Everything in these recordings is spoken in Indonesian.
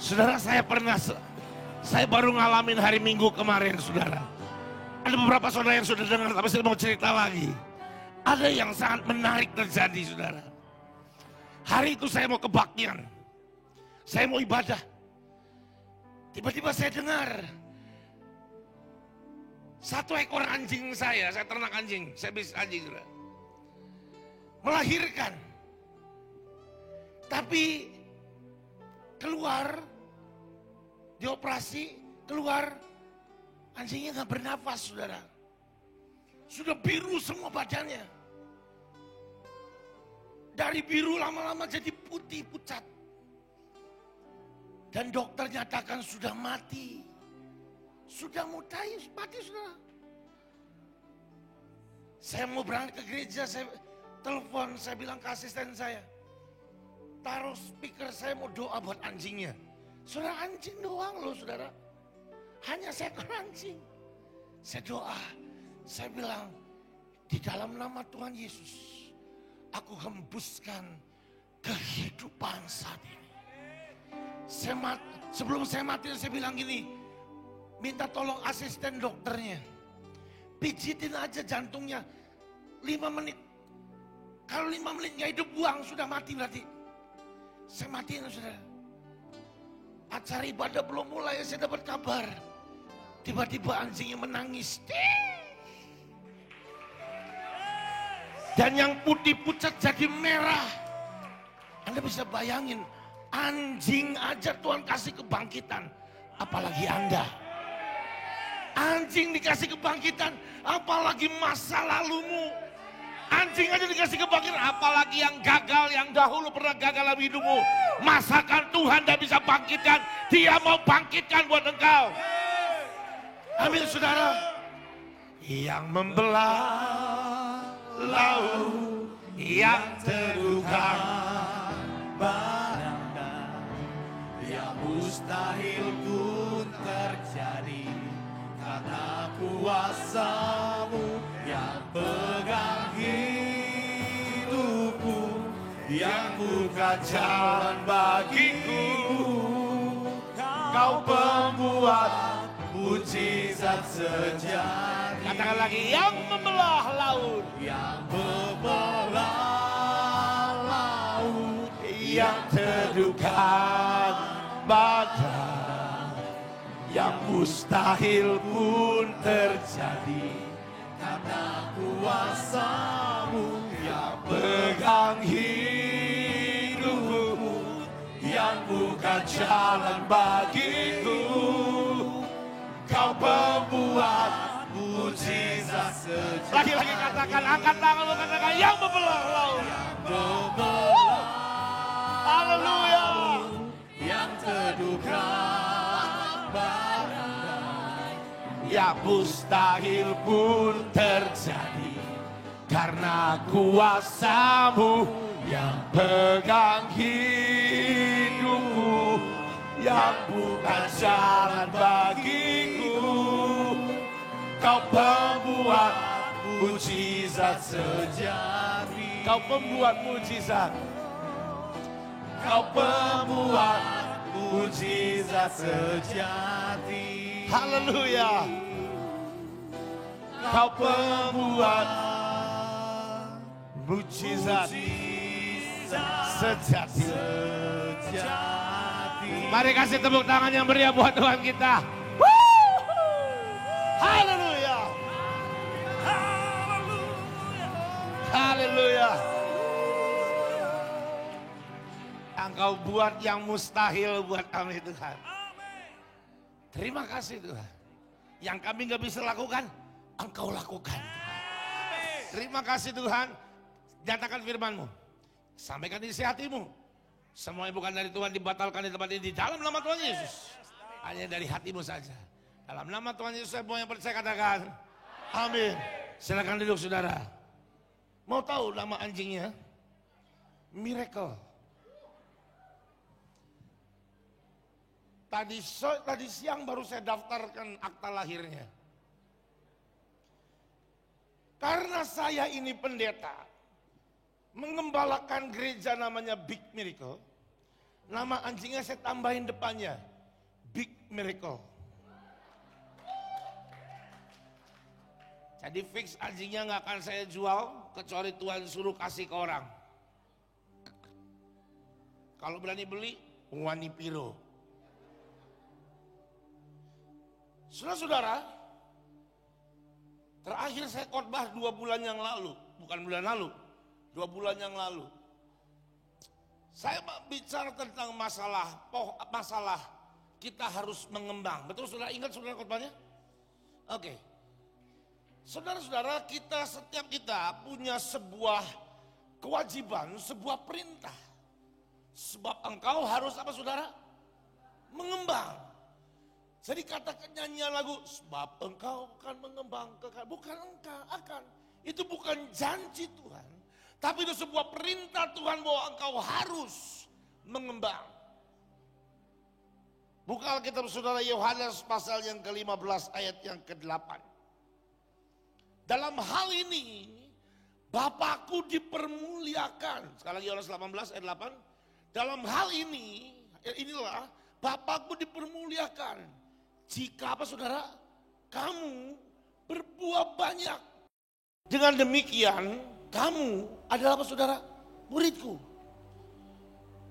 Saudara, saya baru ngalamin hari Minggu kemarin, saudara. Ada beberapa saudara yang sudah dengar, tapi saya mau cerita lagi. Ada yang sangat menarik terjadi, saudara. Hari itu saya mau kebaktian, saya mau ibadah. Tiba-tiba saya dengar satu ekor anjing saya ternak anjing, saya bisnis anjing, saudara, melahirkan. Tapi keluar, dioperasi, keluar, anjingnya gak bernafas, saudara. Sudah biru semua badannya. Dari biru lama-lama jadi putih pucat. Dan dokter nyatakan sudah mati. Sudah mati, saudara. Saya mau berangkat ke gereja, saya telepon, saya bilang ke asisten saya, taruh speaker, saya mau doa buat anjingnya. Saudara, anjing doang loh, saudara. Hanya seekor anjing. Saya doa, saya bilang, di dalam nama Tuhan Yesus, aku hembuskan kehidupan saat ini. Sebelum saya mati, saya bilang gini, minta tolong asisten dokternya, pijitin aja jantungnya 5 menit. Kalau 5 menit gak hidup, buang, sudah mati berarti. Saya matiin, saudara. Acara ibadah belum mulai, saya dapat kabar. Tiba-tiba anjingnya menangis. Dan yang putih pucat jadi merah. Anda bisa bayangin, anjing aja Tuhan kasih kebangkitan. Apalagi Anda. Anjing dikasih kebangkitan, apalagi masa lalumu. Anjing aja dikasih kebangkitan, apalagi yang gagal, yang dahulu pernah gagal dalam hidupmu. Masakan Tuhan tidak bisa bangkitkan, Dia mau bangkitkan buat engkau. Amin, saudara. Yang membelah laut yang terluka, barangkali yang mustahil pun terjadi, karena kuasa-Mu yang pegang hidupku, yang buka jalan bagiku. Kau pembuat mujizat sejati. Katakan lagi, yang membelah laut. Yang membelah laut yang terduga badai, yang mustahil pun terjadi, karena kuasa-Mu yang pegang hidupku, yang buka jalan bagiku. Kau pembuat mujizat sejati. Lagi-lagi katakan, angkat tangan lu, katakan, yang membelah laut. Haleluya. Yang terduga badai, yang mustahil pun terjadi, karena kuasa-Mu yang pegang hidupku, yang buka jalan bagiku. Kau pembuat mujizat sejati. Kau pembuat mujizat. Kau pembuat mujizat sejati. Haleluya. Kau pembuat mujizat sejati. Mari kasih tepuk tangan yang meriah buat Tuhan kita. Haleluya. Haleluya. Engkau buat yang mustahil buat kami, Tuhan. Terima kasih, Tuhan. Yang kami gak bisa lakukan, Engkau lakukan. Terima kasih, Tuhan. Nyatakan firman-Mu. Sampaikan isi hatimu. Semua yang bukan dari Tuhan dibatalkan di tempat ini di dalam nama Tuhan Yesus. Hanya dari hatimu saja. Dalam nama Tuhan Yesus, semua yang percaya katakan amin. Silakan duduk, saudara. Mau tahu nama anjingnya? Miracle. Tadi siang baru saya daftarkan akta lahirnya. Karena saya ini pendeta, mengembalakan gereja namanya Big Miracle. Nama anjingnya saya tambahin depannya. Big Miracle. Jadi fix anjingnya nggak akan saya jual kecuali Tuhan suruh kasih ke orang. Kalau berani beli, Wani Piro. Saudara-saudara, terakhir saya khotbah 2 bulan yang lalu, bukan bulan lalu, 2 bulan yang lalu. Saya bicara tentang masalah kita harus mengembang. Betul saudara, ingat saudara khotbahnya? Oke. Saudara-saudara, setiap kita punya sebuah kewajiban, sebuah perintah. Sebab engkau harus apa saudara? Mengembang. Jadi katakan nyanyian lagu, sebab engkau akan mengembang. Bukan engkau akan. Itu bukan janji Tuhan. Tapi itu sebuah perintah Tuhan bahwa engkau harus mengembang. Buka Alkitab saudara Yohanes pasal yang ke-15 ayat yang ke-8. Dalam hal ini, Bapakku dipermuliakan. Sekali lagi Yohanes 18 ayat 8. Dalam hal ini, inilah Bapakku dipermuliakan. Jika apa saudara? Kamu berbuah banyak. Dengan demikian, kamu adalah apa saudara? Muridku.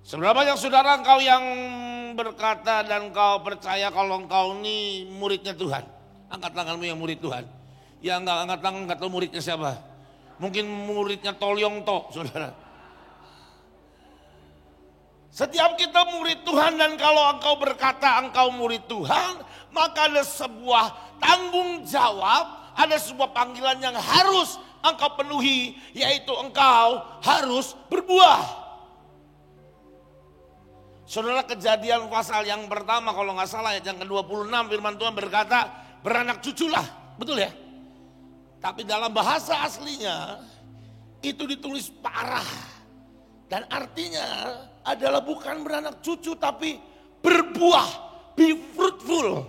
Seberapa banyak saudara engkau yang berkata dan engkau percaya kalau engkau ini muridnya Tuhan? Angkat tanganmu yang murid Tuhan. Ya enggak angkat tangan, enggak tahu muridnya siapa. Mungkin muridnya Tolyong Tok, saudara. Setiap kita murid Tuhan dan kalau engkau berkata engkau murid Tuhan, maka ada sebuah tanggung jawab, ada sebuah panggilan yang harus engkau penuhi, yaitu engkau harus berbuah. Saudara, Kejadian pasal yang pertama kalau nggak salah ayat yang ke-26 firman Tuhan berkata beranak cuculah, betul ya? Tapi dalam bahasa aslinya itu ditulis parah. Dan artinya adalah bukan beranak cucu tapi berbuah, be fruitful.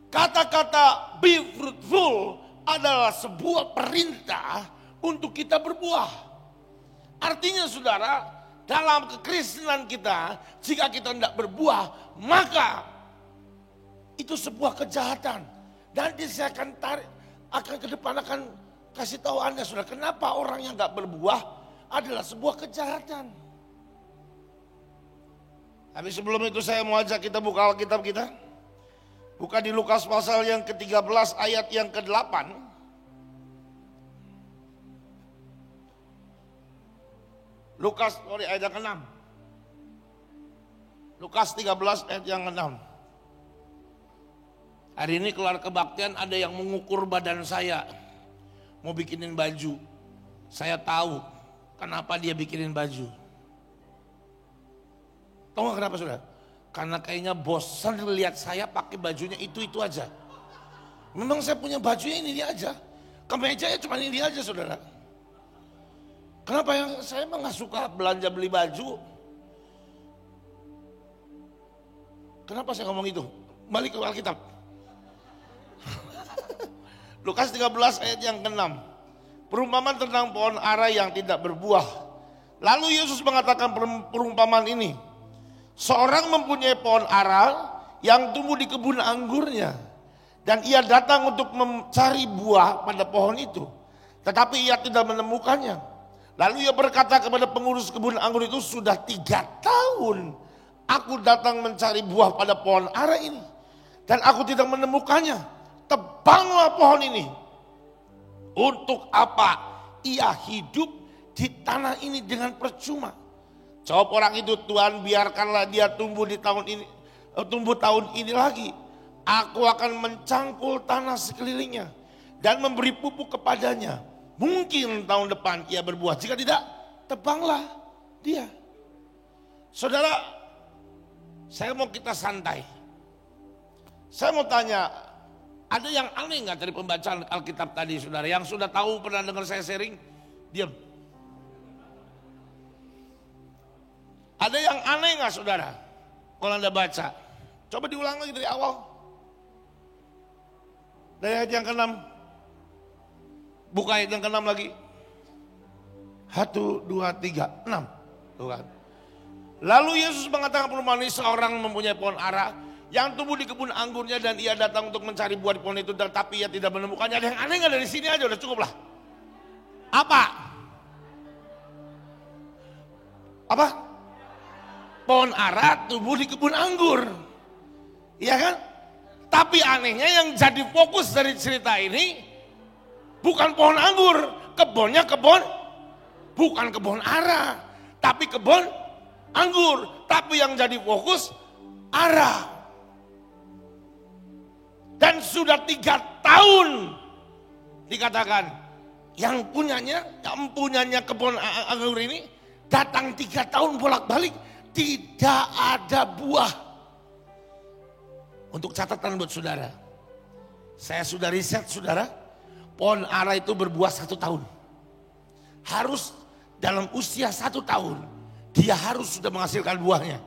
Kata-kata be fruitful adalah sebuah perintah untuk kita berbuah. Artinya saudara, dalam kekristenan kita, jika kita tidak berbuah, maka itu sebuah kejahatan. Nanti saya akan ke depan akan kasih tahu Anda saudara, kenapa orang yang gak berbuah adalah sebuah kejahatan. Tapi sebelum itu saya mau ajak kita buka Alkitab kita. Buka di Lukas pasal yang ke-13 ayat yang ke-8. Ayat yang ke-6. Lukas 13 ayat yang ke-6. Hari ini keluar kebaktian ada yang mengukur badan saya. Mau bikinin baju. Saya tahu kenapa dia bikinin baju. Tahu gak kenapa saudara? Karena kayaknya bosan lihat saya pakai bajunya itu-itu aja. Memang saya punya bajunya ini dia aja. Kemejanya cuma ini dia aja saudara. Kenapa yang saya emang gak suka belanja beli baju? Kenapa saya ngomong itu? Balik ke Alkitab. Lukas 13 ayat yang ke-6. Perumpamaan tentang pohon ara yang tidak berbuah. Lalu Yesus mengatakan perumpamaan ini. Seorang mempunyai pohon ara yang tumbuh di kebun anggurnya. Dan ia datang untuk mencari buah pada pohon itu. Tetapi ia tidak menemukannya. Lalu ia berkata kepada pengurus kebun anggur itu, sudah 3 tahun aku datang mencari buah pada pohon ara ini. Dan aku tidak menemukannya. Tebanglah pohon ini. Untuk apa ia hidup di tanah ini dengan percuma? Jawab orang itu, Tuhan biarkanlah dia tumbuh di tahun ini, tumbuh tahun ini lagi. Aku akan mencangkul tanah sekelilingnya dan memberi pupuk kepadanya. Mungkin tahun depan ia berbuah. Jika tidak, tebanglah dia. Saudara, saya mau kita santai. Saya mau tanya, ada yang aneh nggak dari pembacaan Alkitab tadi saudara? Yang sudah tahu pernah dengar saya sharing, diam. Ada yang aneh nggak saudara? Kalau Anda baca, coba diulang lagi dari awal. Dari ayat yang ke-6. Buka ayat yang ke-6 lagi. 1, 2, 3, 6. Tuh kan. Lalu Yesus mengatakan perumpamaan ini, seorang mempunyai pohon ara yang tumbuh di kebun anggurnya dan ia datang untuk mencari buah di pohon itu, tetapi ia tidak menemukannya. Ada yang aneh nggak dari sini aja udah cukup lah. Apa? Apa? Pohon ara tumbuh di kebun anggur. Iya kan? Tapi anehnya yang jadi fokus dari cerita ini bukan pohon anggur, kebunnya bukan kebun ara, tapi kebun anggur. Tapi yang jadi fokus ara. Dan sudah 3 tahun dikatakan yang punyanya kebun anggur ini datang 3 tahun bolak-balik tidak ada buah. Untuk catatan buat saudara, saya sudah riset saudara, pohon ara itu berbuah 1 tahun. Harus dalam usia 1 tahun dia harus sudah menghasilkan buahnya.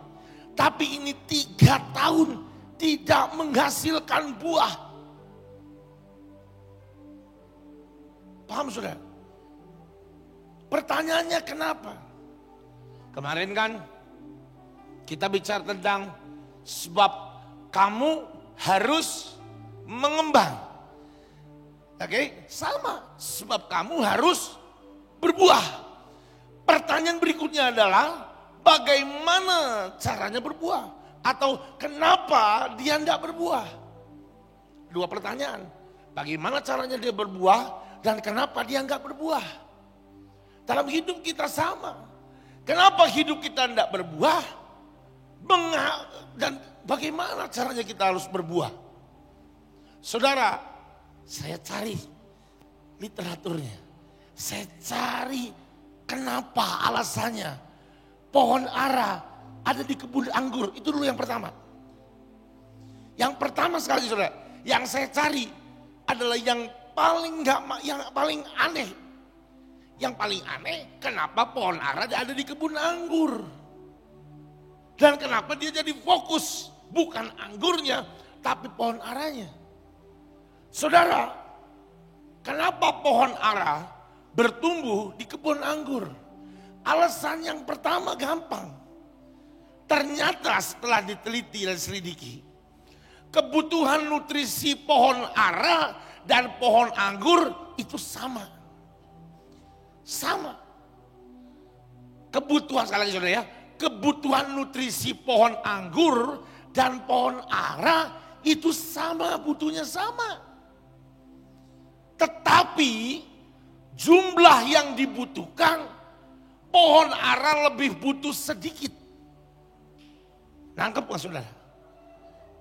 Tapi ini 3 tahun tidak menghasilkan buah. Paham saudara? Pertanyaannya kenapa? Kemarin kan kita bicara tentang sebab kamu harus mengembang. Oke, sama. Sebab kamu harus berbuah. Pertanyaan berikutnya adalah bagaimana caranya berbuah? Atau kenapa dia tidak berbuah? 2 pertanyaan. Bagaimana caranya dia berbuah dan kenapa dia enggak berbuah? Dalam hidup kita sama. Kenapa hidup kita tidak berbuah? Dan bagaimana caranya kita harus berbuah? Saudara, saya cari literaturnya. Saya cari kenapa alasannya pohon ara ada di kebun anggur. Itu dulu yang pertama. Yang pertama sekali saudara, yang saya cari adalah yang paling aneh. Yang paling aneh, kenapa pohon ara ada di kebun anggur? Dan kenapa dia jadi fokus? Bukan anggurnya, tapi pohon aranya. Saudara, kenapa pohon ara bertumbuh di kebun anggur? Alasan yang pertama gampang. Ternyata setelah diteliti dan selidiki, kebutuhan nutrisi pohon ara dan pohon anggur itu sama. Sama. Kebutuhan, sekali lagi saudara ya, kebutuhan nutrisi pohon anggur dan pohon ara itu sama, butuhnya sama. Tetapi jumlah yang dibutuhkan pohon ara lebih butuh sedikit. Nangkep gak saudara?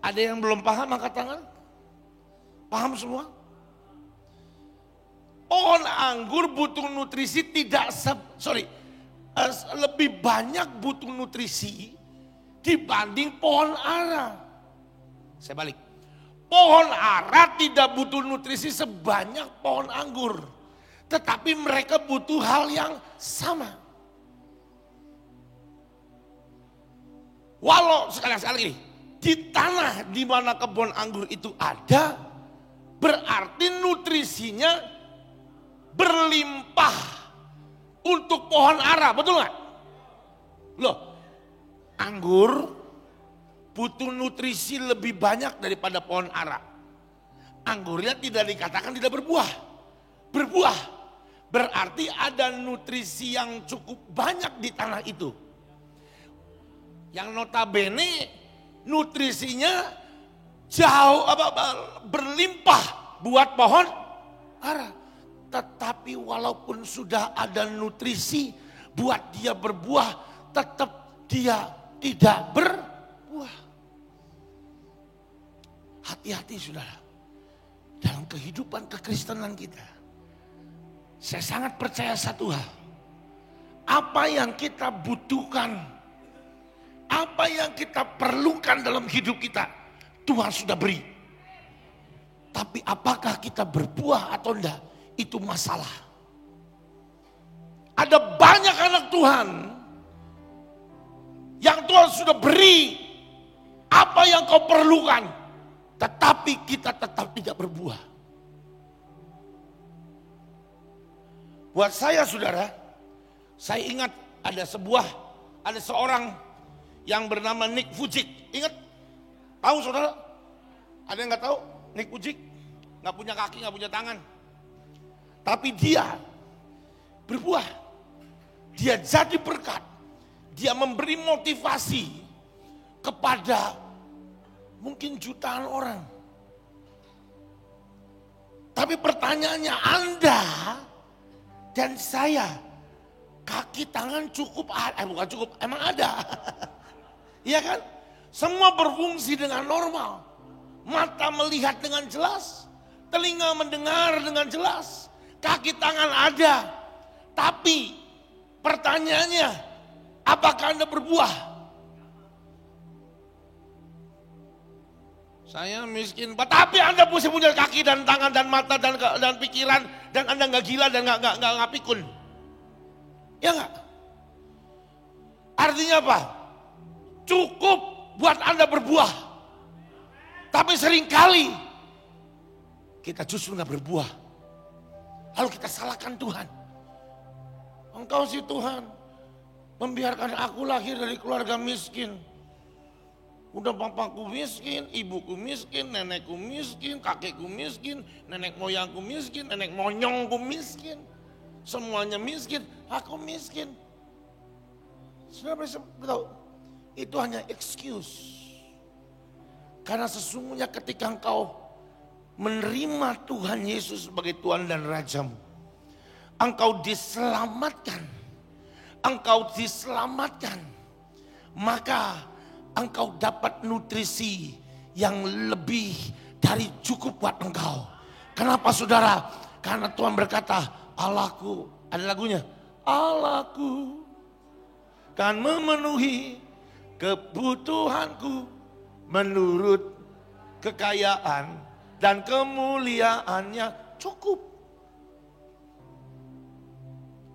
Ada yang belum paham angkat tangan? Paham semua? Pohon anggur butuh nutrisi lebih banyak butuh nutrisi dibanding pohon ara. Saya balik. Pohon ara tidak butuh nutrisi sebanyak pohon anggur. Tetapi mereka butuh hal yang sama. Walau sekali di tanah di mana kebun anggur itu ada, berarti nutrisinya berlimpah untuk pohon ara, betul nggak? Loh, anggur butuh nutrisi lebih banyak daripada pohon ara. Anggurnya tidak dikatakan tidak berbuah. Berbuah berarti ada nutrisi yang cukup banyak di tanah itu. Yang notabene nutrisinya berlimpah buat pohon ara. Tetapi walaupun sudah ada nutrisi buat dia berbuah, tetap dia tidak berbuah. Hati-hati saudara, dalam kehidupan kekristenan kita. Saya sangat percaya satu hal. Apa yang kita butuhkan, apa yang kita perlukan dalam hidup kita, Tuhan sudah beri. Tapi apakah kita berbuah atau enggak, itu masalah. Ada banyak anak Tuhan yang Tuhan sudah beri apa yang kau perlukan, tetapi kita tetap tidak berbuah. Buat saya saudara, saya ingat ada seorang yang bernama Nick Vujicic. Ingat? Tahu saudara? Ada yang nggak tahu? Nick Vujicic nggak punya kaki, nggak punya tangan. Tapi dia berbuah. Dia jadi berkat. Dia memberi motivasi kepada mungkin jutaan orang. Tapi pertanyaannya, Anda dan saya, kaki tangan cukup, bukan cukup, emang ada. Iya kan? Semua berfungsi dengan normal. Mata melihat dengan jelas, telinga mendengar dengan jelas, kaki tangan ada. Tapi pertanyaannya, apakah Anda berbuah? Saya miskin, tapi Anda mesti punya kaki dan tangan dan mata dan pikiran, dan Anda nggak gila dan nggak pikun. Ya nggak? Artinya apa? Cukup buat Anda berbuah. Tapi seringkali kita justru nggak berbuah. Lalu kita salahkan Tuhan. Engkau sih Tuhan membiarkan aku lahir dari keluarga miskin. Udah bapakku miskin, ibuku miskin, nenekku miskin, kakekku miskin, nenek moyangku miskin, nenek monyongku miskin. Semuanya miskin, aku miskin. Saudara bisa tahu, itu hanya excuse. Karena sesungguhnya ketika engkau menerima Tuhan Yesus sebagai Tuhan dan Rajamu, engkau diselamatkan. Engkau diselamatkan. Maka engkau dapat nutrisi yang lebih dari cukup buat engkau. Kenapa saudara? Karena Tuhan berkata, Allahku, ada lagunya, Allahku kan memenuhi kebutuhanku menurut kekayaan dan kemuliaannya cukup.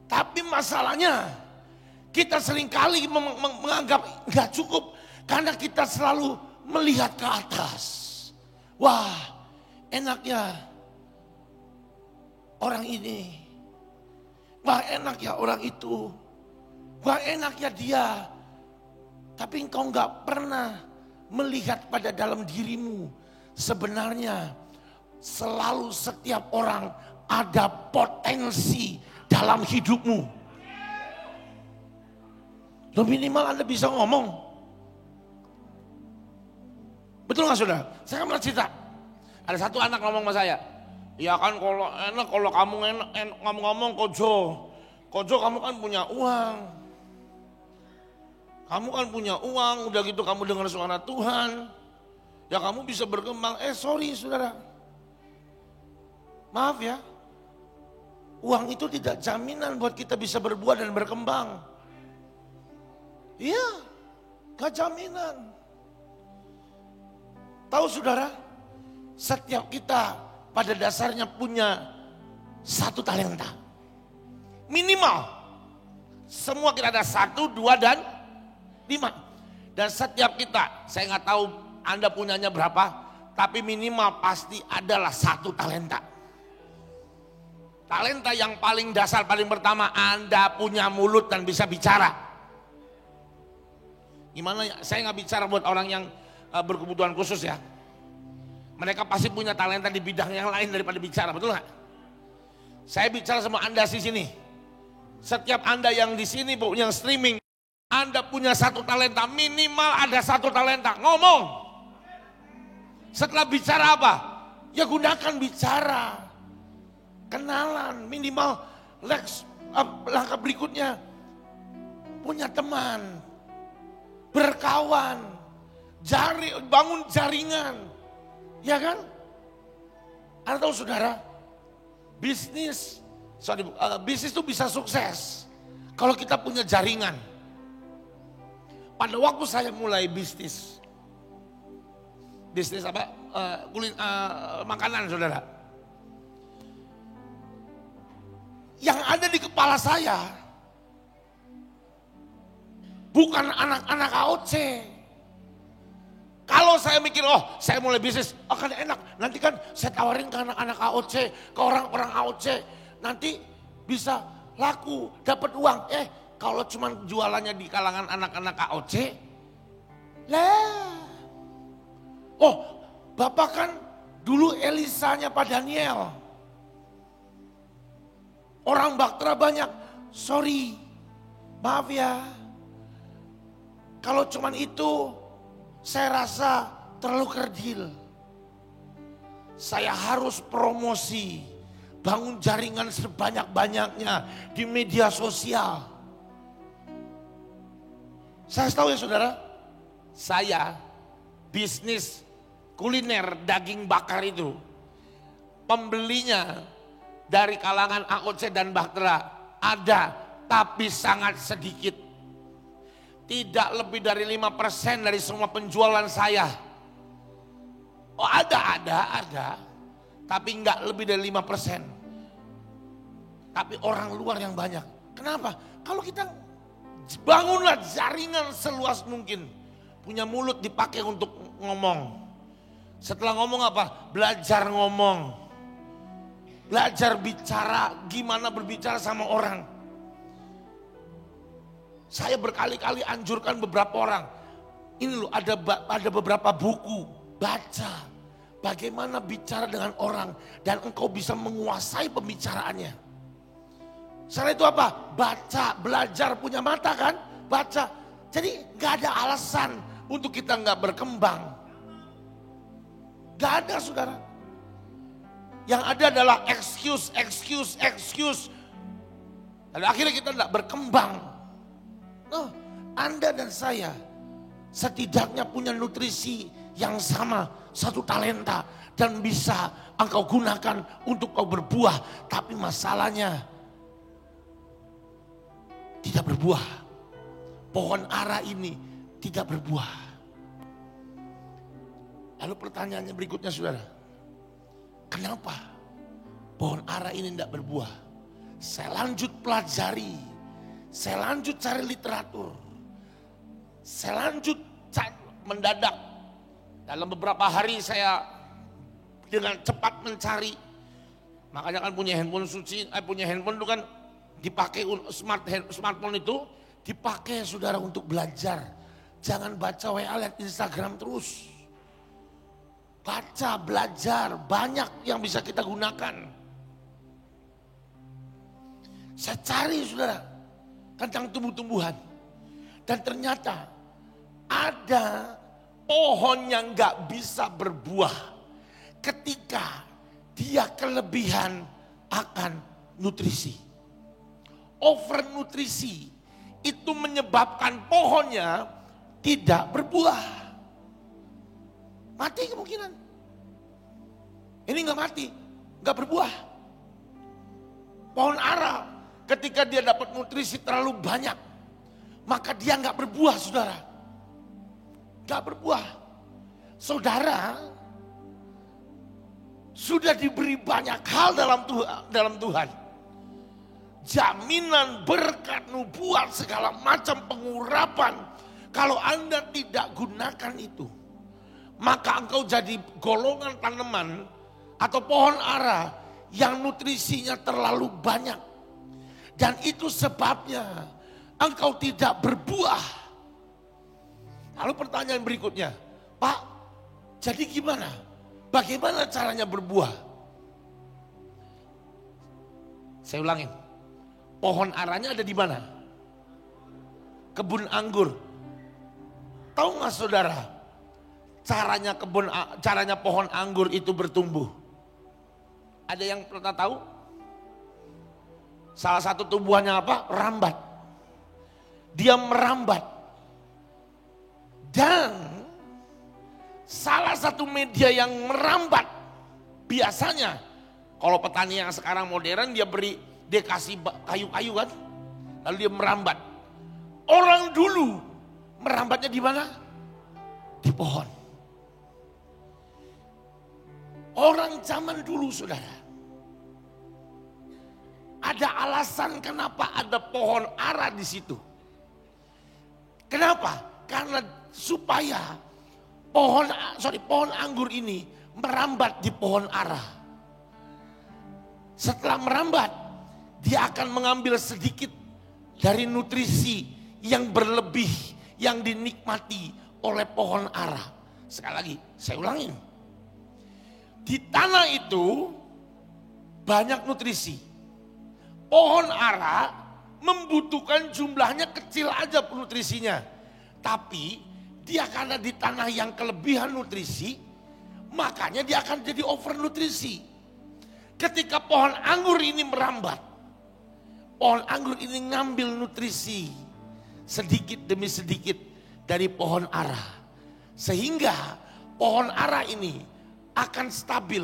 Tapi masalahnya kita seringkali menganggap nggak cukup. Karena kita selalu melihat ke atas. Wah, enaknya orang ini. Wah, enak ya orang itu. Wah, enak ya dia. Tapi engkau nggak pernah melihat pada dalam dirimu. Sebenarnya selalu setiap orang ada potensi dalam hidupmu. Lo minimal Anda bisa ngomong. Betul gak saudara? Saya pernah cerita. Ada satu anak ngomong sama saya. Ya kan kalau enak, kalau kamu enak ngomong-ngomong Kojo. Kojo kamu kan punya uang. Kamu kan punya uang, udah gitu kamu dengar suara Tuhan. Ya kamu bisa berkembang. Sorry saudara. Maaf ya. Uang itu tidak jaminan buat kita bisa berbuah dan berkembang. Iya, gak jaminan. Tahu saudara, setiap kita pada dasarnya punya satu talenta. Minimal. Semua kita ada 1, 2, dan 5. Dan setiap kita, saya nggak tahu Anda punyanya berapa, tapi minimal pasti adalah satu talenta. Talenta yang paling dasar, paling pertama, Anda punya mulut dan bisa bicara. Gimana ya, saya nggak bicara buat orang yang berkebutuhan khusus ya. Mereka pasti punya talenta di bidang yang lain daripada bicara, betul nggak? Saya bicara sama Anda di sini. Setiap Anda yang di sini, Bu, yang streaming, Anda punya satu talenta, minimal ada satu talenta, ngomong. Setelah bicara apa? Ya gunakan bicara. Kenalan, minimal langkah berikutnya punya teman, berkawan. Bangun jaringan, ya kan? Anda tahu saudara, bisnis itu bisa sukses kalau kita punya jaringan. Pada waktu saya mulai bisnis apa? Makanan saudara. Yang ada di kepala saya bukan anak-anak AOC. Kalau saya mikir, saya mulai bisnis, kan enak. Nanti kan saya tawarin ke anak-anak AOC, ke orang-orang AOC. Nanti bisa laku, dapat uang. Kalau cuma jualannya di kalangan anak-anak AOC, Lah. Oh, Bapak kan dulu Elisanya Pak Daniel. Orang Baktera banyak. Sorry, maaf ya. Kalau cuman itu, saya rasa terlalu kerdil. Saya harus promosi, bangun jaringan sebanyak-banyaknya di media sosial. Saya tahu ya saudara, saya bisnis kuliner daging bakar itu, pembelinya dari kalangan AOC dan Bahtera ada, tapi sangat sedikit. Tidak lebih dari 5% dari semua penjualan saya. Oh ada. Tapi enggak lebih dari 5%. Tapi orang luar yang banyak. Kenapa? Kalau kita bangunlah jaringan seluas mungkin. Punya mulut dipakai untuk ngomong. Setelah ngomong apa? Belajar ngomong. Belajar bicara, gimana berbicara sama orang. Saya berkali-kali anjurkan beberapa orang. Ini loh ada beberapa buku, baca. Bagaimana bicara dengan orang dan engkau bisa menguasai pembicaraannya. Setelah itu apa? Baca, belajar, punya mata kan? Baca. Jadi gak ada alasan untuk kita gak berkembang. Gak ada saudara. Yang ada adalah excuse. Lalu akhirnya kita gak berkembang. Oh, Anda dan saya setidaknya punya nutrisi yang sama, satu talenta dan bisa engkau gunakan untuk kau berbuah. Tapi masalahnya tidak berbuah. Pohon ara ini tidak berbuah. Lalu pertanyaannya berikutnya saudara. Kenapa pohon ara ini tidak berbuah? Saya lanjut pelajari. Saya lanjut cari literatur. Saya lanjut mendadak. Dalam beberapa hari saya dengan cepat mencari. Makanya kan punya handphone punya handphone itu kan dipakai smartphone itu dipakai saudara untuk belajar. Jangan baca WA, lihat Instagram terus. Baca, belajar, banyak yang bisa kita gunakan. Saya cari saudara tentang tumbuh-tumbuhan. Dan ternyata ada pohon yang gak bisa berbuah ketika dia kelebihan akan nutrisi. Overnutrisi itu menyebabkan pohonnya tidak berbuah. Mati kemungkinan. Ini gak mati, gak berbuah. Pohon ara ketika dia dapat nutrisi terlalu banyak, maka dia gak berbuah saudara. Gak berbuah. Saudara sudah diberi banyak hal dalam Tuhan. Jaminan berkat, nubuat, segala macam pengurapan. Kalau Anda tidak gunakan itu, maka engkau jadi golongan tanaman atau pohon ara yang nutrisinya terlalu banyak. Dan itu sebabnya engkau tidak berbuah. Lalu pertanyaan berikutnya, Pak, jadi gimana? Bagaimana caranya berbuah? Saya ulangin, pohon aranya ada di mana? Kebun anggur. Tahu nggak saudara, caranya pohon anggur itu bertumbuh? Ada yang pernah tahu? Salah satu tumbuhannya apa? Rambat. Dia merambat. Dan salah satu media yang merambat, biasanya kalau petani yang sekarang modern dia kasih kayu-kayu kan, lalu dia merambat. Orang dulu merambatnya di mana? Di pohon. Orang zaman dulu saudara, ada alasan kenapa ada pohon ara di situ. Kenapa? Karena supaya pohon anggur ini merambat di pohon ara. Setelah merambat, dia akan mengambil sedikit dari nutrisi yang berlebih yang dinikmati oleh pohon ara. Sekali lagi, saya ulangin. Di tanah itu banyak nutrisi. Pohon ara membutuhkan jumlahnya kecil aja nutrisinya. Tapi dia karena di tanah yang kelebihan nutrisi, makanya dia akan jadi overnutrisi. Ketika pohon anggur ini merambat, pohon anggur ini ngambil nutrisi sedikit demi sedikit dari pohon ara. Sehingga pohon ara ini akan stabil.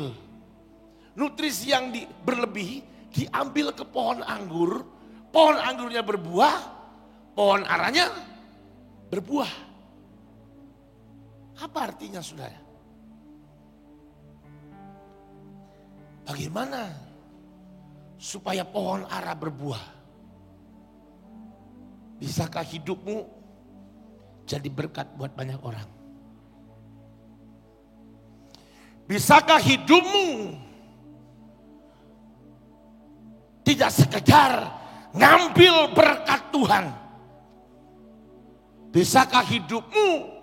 Nutrisi yang berlebih diambil ke pohon anggur, pohon anggurnya berbuah, pohon aranya berbuah. Apa artinya saudara? Bagaimana supaya pohon ara berbuah? Bisakah hidupmu jadi berkat buat banyak orang? Bisakah hidupmu tidak sekedar ngambil berkat Tuhan? Bisakah hidupmu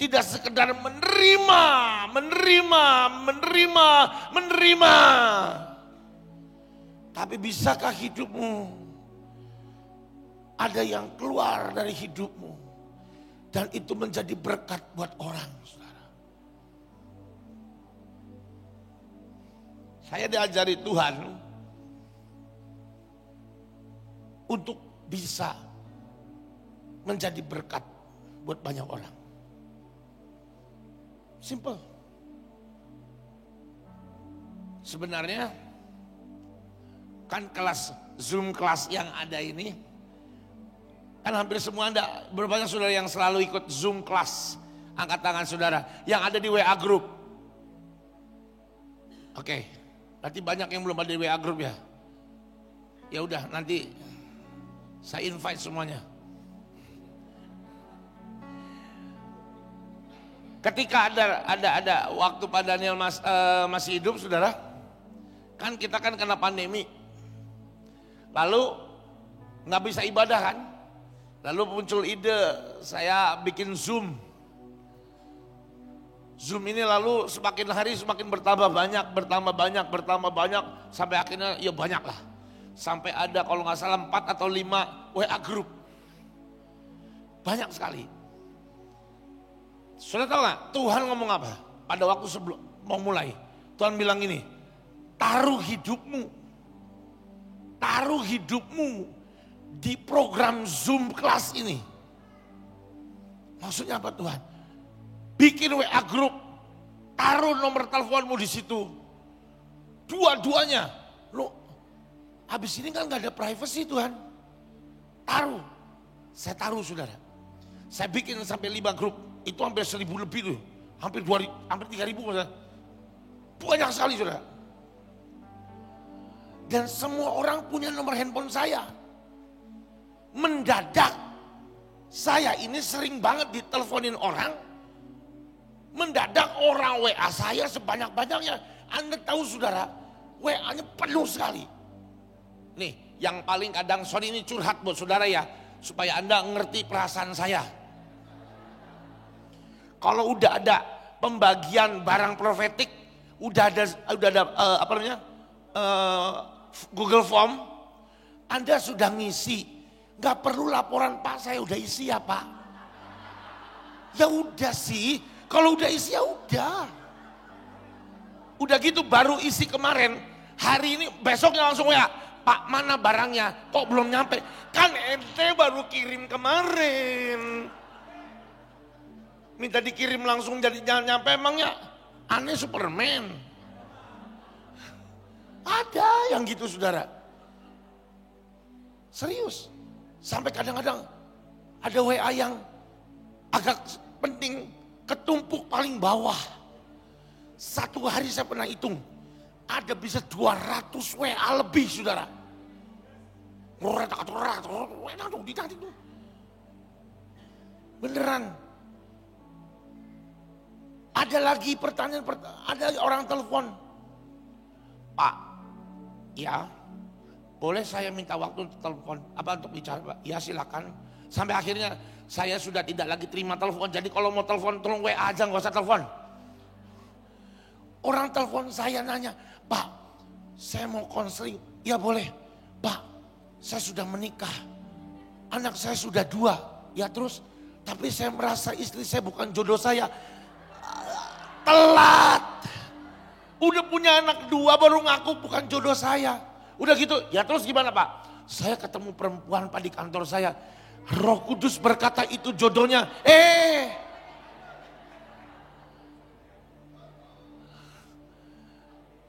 tidak sekedar menerima, tapi bisakah hidupmu ada yang keluar dari hidupmu dan itu menjadi berkat buat orang, saudara? Saya diajari Tuhan untuk bisa menjadi berkat buat banyak orang. Simple. Sebenarnya kan kelas Zoom kelas yang ada ini kan hampir semua Anda, berbanyak saudara yang selalu ikut Zoom kelas. Angkat tangan saudara yang ada di WA group. Oke, berarti banyak yang belum ada di WA group ya. Ya udah, nanti saya invite semuanya. Ketika ada waktu Pak Daniel masih hidup, saudara, kan kita kan kena pandemi, lalu nggak bisa ibadah kan, lalu muncul ide saya bikin Zoom. Zoom ini lalu semakin hari semakin bertambah banyak, sampai akhirnya ya banyak lah, sampai ada kalau nggak salah 4 atau 5 WA group, banyak sekali. Sudah tahu gak Tuhan ngomong apa? Pada waktu sebelum mau mulai, Tuhan bilang ini, taruh hidupmu di program Zoom kelas ini. Maksudnya apa Tuhan? Bikin WA group, taruh nomor teleponmu di situ. Dua-duanya. Loh, habis ini kan gak ada privacy Tuhan. Taruh. Saya taruh saudara. Saya bikin sampai 5 grup. Itu hampir 1.000 lebih tuh, hampir 3.000 saudara. Banyak sekali saudara. Dan semua orang punya nomor handphone saya. Mendadak saya ini sering banget diteleponin orang. Mendadak orang WA saya sebanyak-banyaknya. Anda tahu saudara, WA-nya penuh sekali. Nih, yang paling kadang, sorry ini curhat buat saudara ya, supaya Anda ngerti perasaan saya. Kalau udah ada pembagian barang profetik, udah ada Google Form, Anda sudah ngisi, nggak perlu laporan Pak, saya udah isi ya Pak. Ya udah sih, kalau udah isi ya udah. Udah gitu baru isi kemarin, hari ini besoknya langsung ya Pak mana barangnya, kok belum nyampe? Kan ente baru kirim kemarin. Minta dikirim langsung jadi jangan nyampe, emangnya aneh Superman. Ada yang gitu saudara. Serius. Sampai kadang-kadang ada WA yang agak penting ketumpuk paling bawah. Satu hari saya pernah hitung. Ada bisa 200 WA lebih saudara. Beneran. Ada lagi pertanyaan, ada orang telepon. Pak, ya boleh saya minta waktu untuk telepon, untuk bicara Pak? Ya silakan. Sampai akhirnya Saya sudah tidak lagi terima telepon. Jadi kalau mau telepon tolong WA aja, nggak usah telepon. Orang telepon saya nanya, Pak, saya mau konseling. Ya boleh. Pak, saya sudah menikah. Anak saya sudah 2. Ya terus, tapi saya merasa istri saya bukan jodoh saya. Telat. Udah punya anak 2 baru ngaku bukan jodoh saya. Udah gitu, ya terus gimana Pak? Saya ketemu perempuan Pak di kantor saya. Roh Kudus berkata itu jodohnya.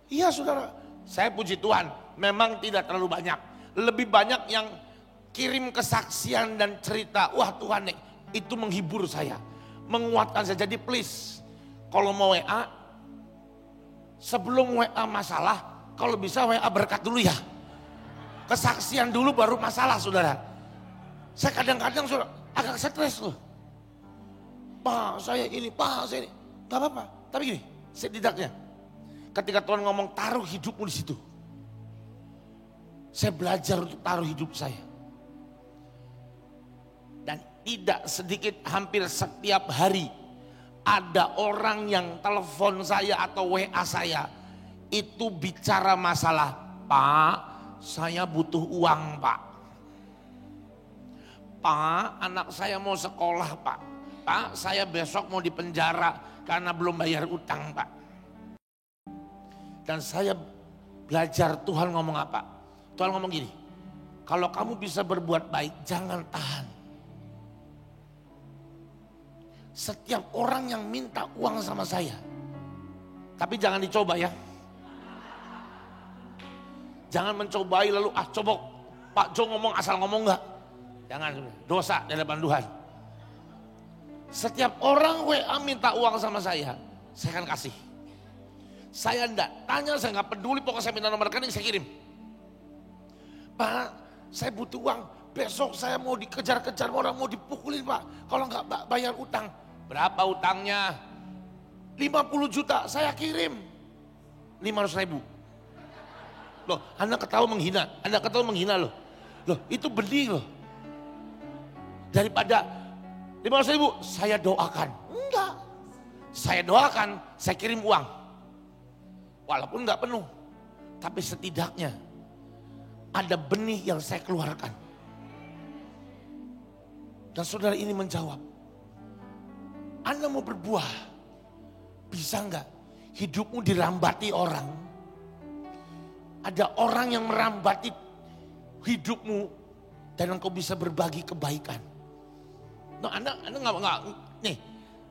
Iya saudara, saya puji Tuhan. Memang tidak terlalu banyak. Lebih banyak yang kirim kesaksian dan cerita. Wah Tuhan nih, itu menghibur saya. Menguatkan saya. Jadi please, kalau mau WA, sebelum WA masalah, kalau bisa WA berkat dulu ya. Kesaksian dulu baru masalah saudara. Saya kadang-kadang saudara agak stres loh. Pak saya ini, Pak saya ini. Gak apa-apa, tapi gini, setidaknya. Ketika Tuhan ngomong taruh hidupmu di situ. Saya belajar untuk taruh hidup saya. Dan tidak sedikit, hampir setiap hari ada orang yang telepon saya atau WA saya itu bicara masalah, Pak, saya butuh uang, Pak. Pak, anak saya mau sekolah, Pak. Pak, saya besok mau dipenjara karena belum bayar utang, Pak. Dan saya belajar Tuhan ngomong apa? Tuhan ngomong gini, kalau kamu bisa berbuat baik, jangan tahan. Setiap orang yang minta uang sama saya, tapi jangan dicoba ya. Jangan mencobai lalu coba Pak Jo ngomong asal ngomong enggak. Jangan, dosa di hadapan Tuhan. Setiap orang WA minta uang sama saya akan kasih. Saya enggak tanya, saya enggak peduli, pokoknya saya minta nomor rekening saya kirim. Pak, saya butuh uang. Besok saya mau dikejar-kejar orang, mau dipukulin Pak. Kalau enggak bayar utang. Berapa utangnya? 50 juta, saya kirim 500.000. Loh, Anda ketawa menghina loh. Loh, itu benih loh. Daripada 500.000, saya doakan. Enggak. Saya doakan, saya kirim uang. Walaupun enggak penuh. Tapi setidaknya ada benih yang saya keluarkan. Dan saudara ini menjawab, Anda mau berbuah, bisa enggak hidupmu dirambati orang? Ada orang yang merambati hidupmu dan engkau bisa berbagi kebaikan. No, Anda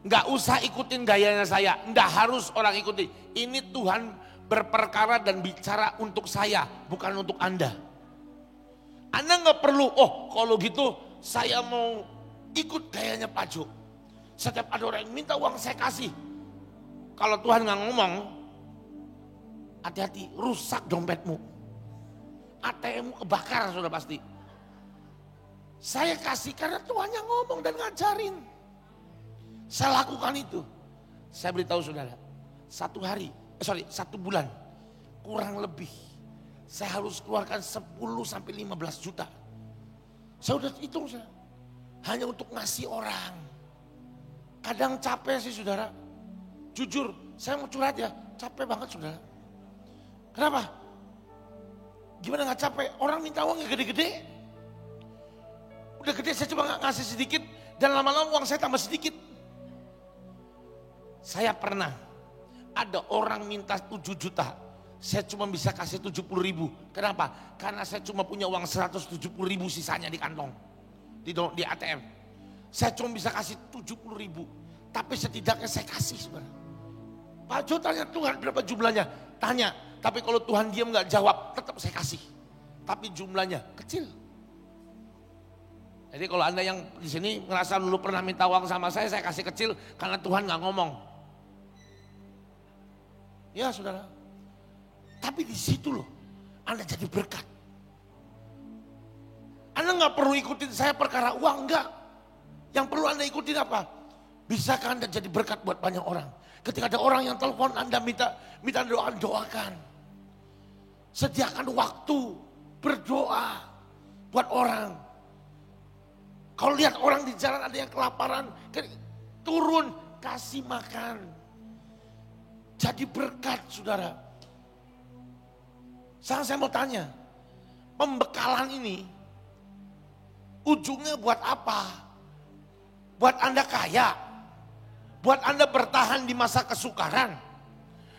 nggak usah ikutin gayanya saya, nggak harus orang ikuti. Ini Tuhan berperkara dan bicara untuk saya, bukan untuk Anda. Anda nggak perlu, kalau gitu saya mau ikut gayanya Pak Jo. Setiap ada orang yang minta uang saya kasih. Kalau Tuhan nggak ngomong, hati-hati, rusak dompetmu. ATM-mu kebakar sudah pasti. Saya kasih karena Tuhan yang ngomong dan ngajarin. Saya lakukan itu. Saya beritahu saudara, 1 bulan kurang lebih saya harus keluarkan 10 sampai 15 juta. Saya udah hitung saya. Hanya untuk ngasih orang. Kadang capek sih saudara. Jujur, saya mau curhat ya, capek banget saudara. Kenapa? Gimana gak capek? Orang minta uang yang gede-gede. Udah gede saya cuma ngasih sedikit dan lama-lama uang saya tambah sedikit. Saya pernah ada orang minta 7 juta. Saya cuma bisa kasih 70.000. Kenapa? Karena saya cuma punya uang 170.000 sisanya di kantong. Di ATM. Saya cuma bisa kasih 70.000. Tapi setidaknya saya kasih saudara. Pak Jo tanya Tuhan berapa jumlahnya? Tanya. Tapi kalau Tuhan diam gak jawab, tetap saya kasih. Tapi jumlahnya kecil. Jadi kalau Anda yang di sini ngerasa dulu pernah minta uang sama saya kasih kecil karena Tuhan gak ngomong. Ya saudara. Tapi di situ loh, Anda jadi berkat. Anda gak perlu ikutin saya perkara uang, enggak. Yang perlu Anda ikutin apa? Bisakah Anda jadi berkat buat banyak orang? Ketika ada orang yang telepon Anda minta doa, doakan. Sediakan waktu berdoa buat orang. Kalau lihat orang di jalan ada yang kelaparan, turun, kasih makan. Jadi berkat, saudara. Sekarang saya mau tanya, pembekalan ini ujungnya buat apa? Buat Anda kaya? Buat Anda bertahan di masa kesukaran?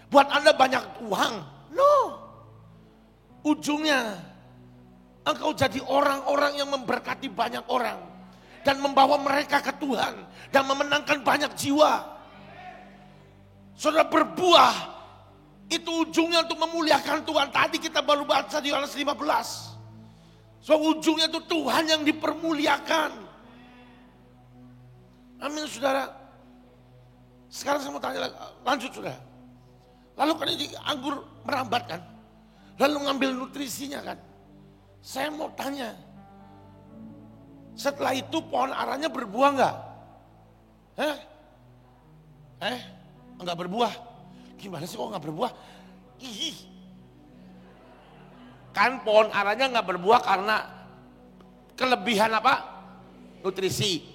Buat Anda banyak uang? No. Ujungnya engkau jadi orang-orang yang memberkati banyak orang. Dan membawa mereka ke Tuhan. Dan memenangkan banyak jiwa. Saudara, berbuah. Itu ujungnya untuk memuliakan Tuhan. Tadi kita baru baca di Yohanes 15. So ujungnya itu Tuhan yang dipermuliakan. Amin, saudara. Sekarang saya mau tanya lagi. Lanjut, saudara. Lalu kan ini anggur merambat kan. Lalu ngambil nutrisinya kan. Saya mau tanya. Setelah itu pohon aranya berbuah enggak? Enggak berbuah. Gimana sih kok enggak berbuah? Ih. Kan pohon aranya enggak berbuah karena kelebihan apa? Nutrisi.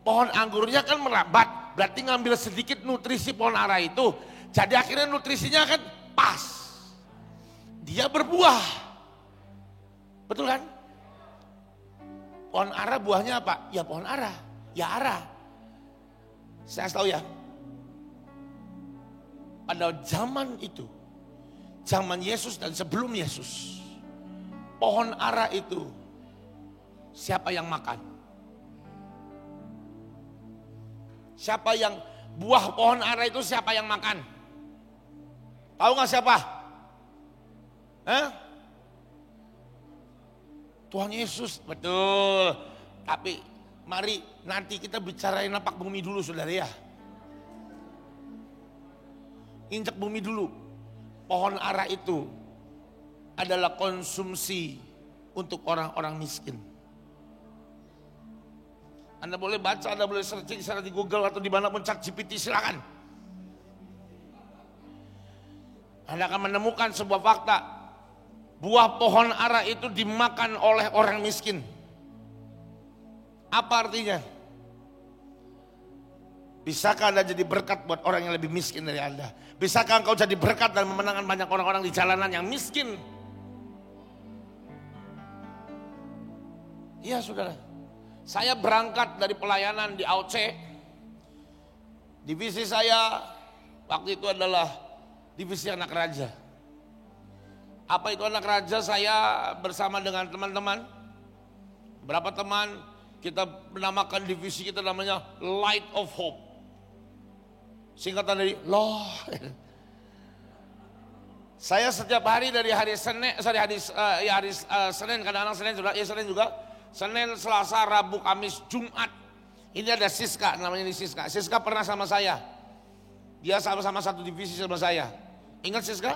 Pohon anggurnya kan merambat, berarti ngambil sedikit nutrisi pohon ara itu. Jadi akhirnya nutrisinya kan pas. Dia berbuah. Betul kan? Pohon ara buahnya apa? Ya pohon ara. Ya ara. Saya tahu ya. Pada zaman itu. Zaman Yesus dan sebelum Yesus. Pohon ara itu. Siapa yang makan? Siapa yang buah pohon ara itu siapa yang makan? Tahu gak siapa? Tuhan Yesus, betul. Tapi mari nanti kita bicarain lapak bumi dulu, saudara ya. Injak bumi dulu. Pohon ara itu adalah konsumsi untuk orang-orang miskin. Anda boleh baca, Anda boleh searching secara di Google atau dimanapun, ChatGPT, silakan. Anda akan menemukan sebuah fakta. Buah pohon ara itu dimakan oleh orang miskin. Apa artinya? Bisakah Anda jadi berkat buat orang yang lebih miskin dari Anda? Bisakah engkau jadi berkat dan memenangkan banyak orang-orang di jalanan yang miskin? Iya, saudara. Saya berangkat dari pelayanan di AOC. Divisi saya waktu itu adalah divisi anak raja. Apa itu anak raja? Saya bersama dengan teman-teman, beberapa teman, kita menamakan divisi kita namanya Light of Hope. Singkatan dari Loh. Saya setiap hari dari hari Senin, Senin, kadang-kadang Senin juga, ya Senin juga, Senin, Selasa, Rabu, Kamis, Jumat. Ini ada Siska, namanya ini Siska. Siska pernah sama saya. Dia sama-sama satu divisi sama saya. Ingat Siska?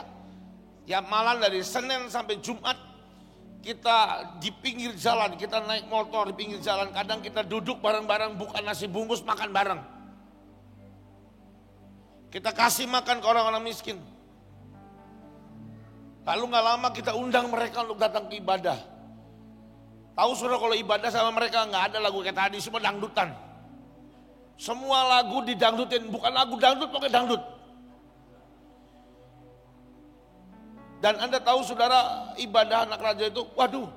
Ya malam dari Senin sampai Jumat kita di pinggir jalan, kita naik motor di pinggir jalan. Kadang kita duduk bareng-bareng buka nasi bungkus makan bareng. Kita kasih makan ke orang-orang miskin. Lalu gak lama kita undang mereka untuk datang ke ibadah. Tahu saudara kalau ibadah sama mereka gak ada lagu kayak tadi, semua dangdutan. Semua lagu didangdutin, bukan lagu dangdut pakai dangdut. Dan Anda tahu saudara, ibadah anak raja itu, waduh,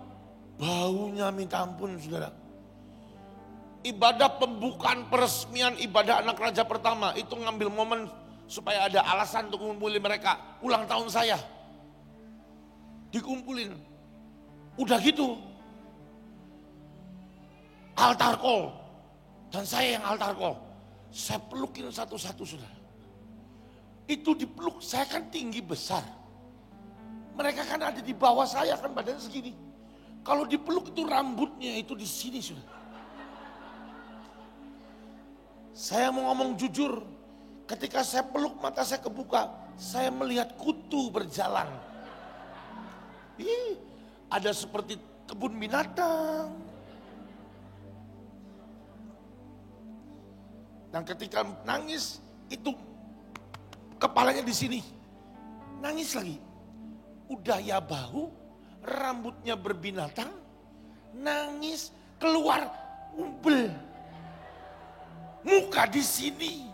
baunya minta ampun saudara. Ibadah pembukaan peresmian ibadah anak raja pertama, itu ngambil momen supaya ada alasan untuk mengumpulin mereka. Ulang tahun saya, dikumpulin. Udah gitu, altar call. Dan saya yang altar call. Saya pelukin satu-satu saudara. Itu dipeluk, saya kan tinggi besar. Mereka kan ada di bawah saya kan badan segini. Kalau dipeluk itu rambutnya itu di sini sudah. Saya mau ngomong jujur, ketika saya peluk mata saya kebuka, saya melihat kutu berjalan. Ada seperti kebun binatang. Dan ketika nangis itu kepalanya di sini. Nangis lagi. Udah ya bau, rambutnya berbinatang, nangis, keluar Umbel. Muka di sini.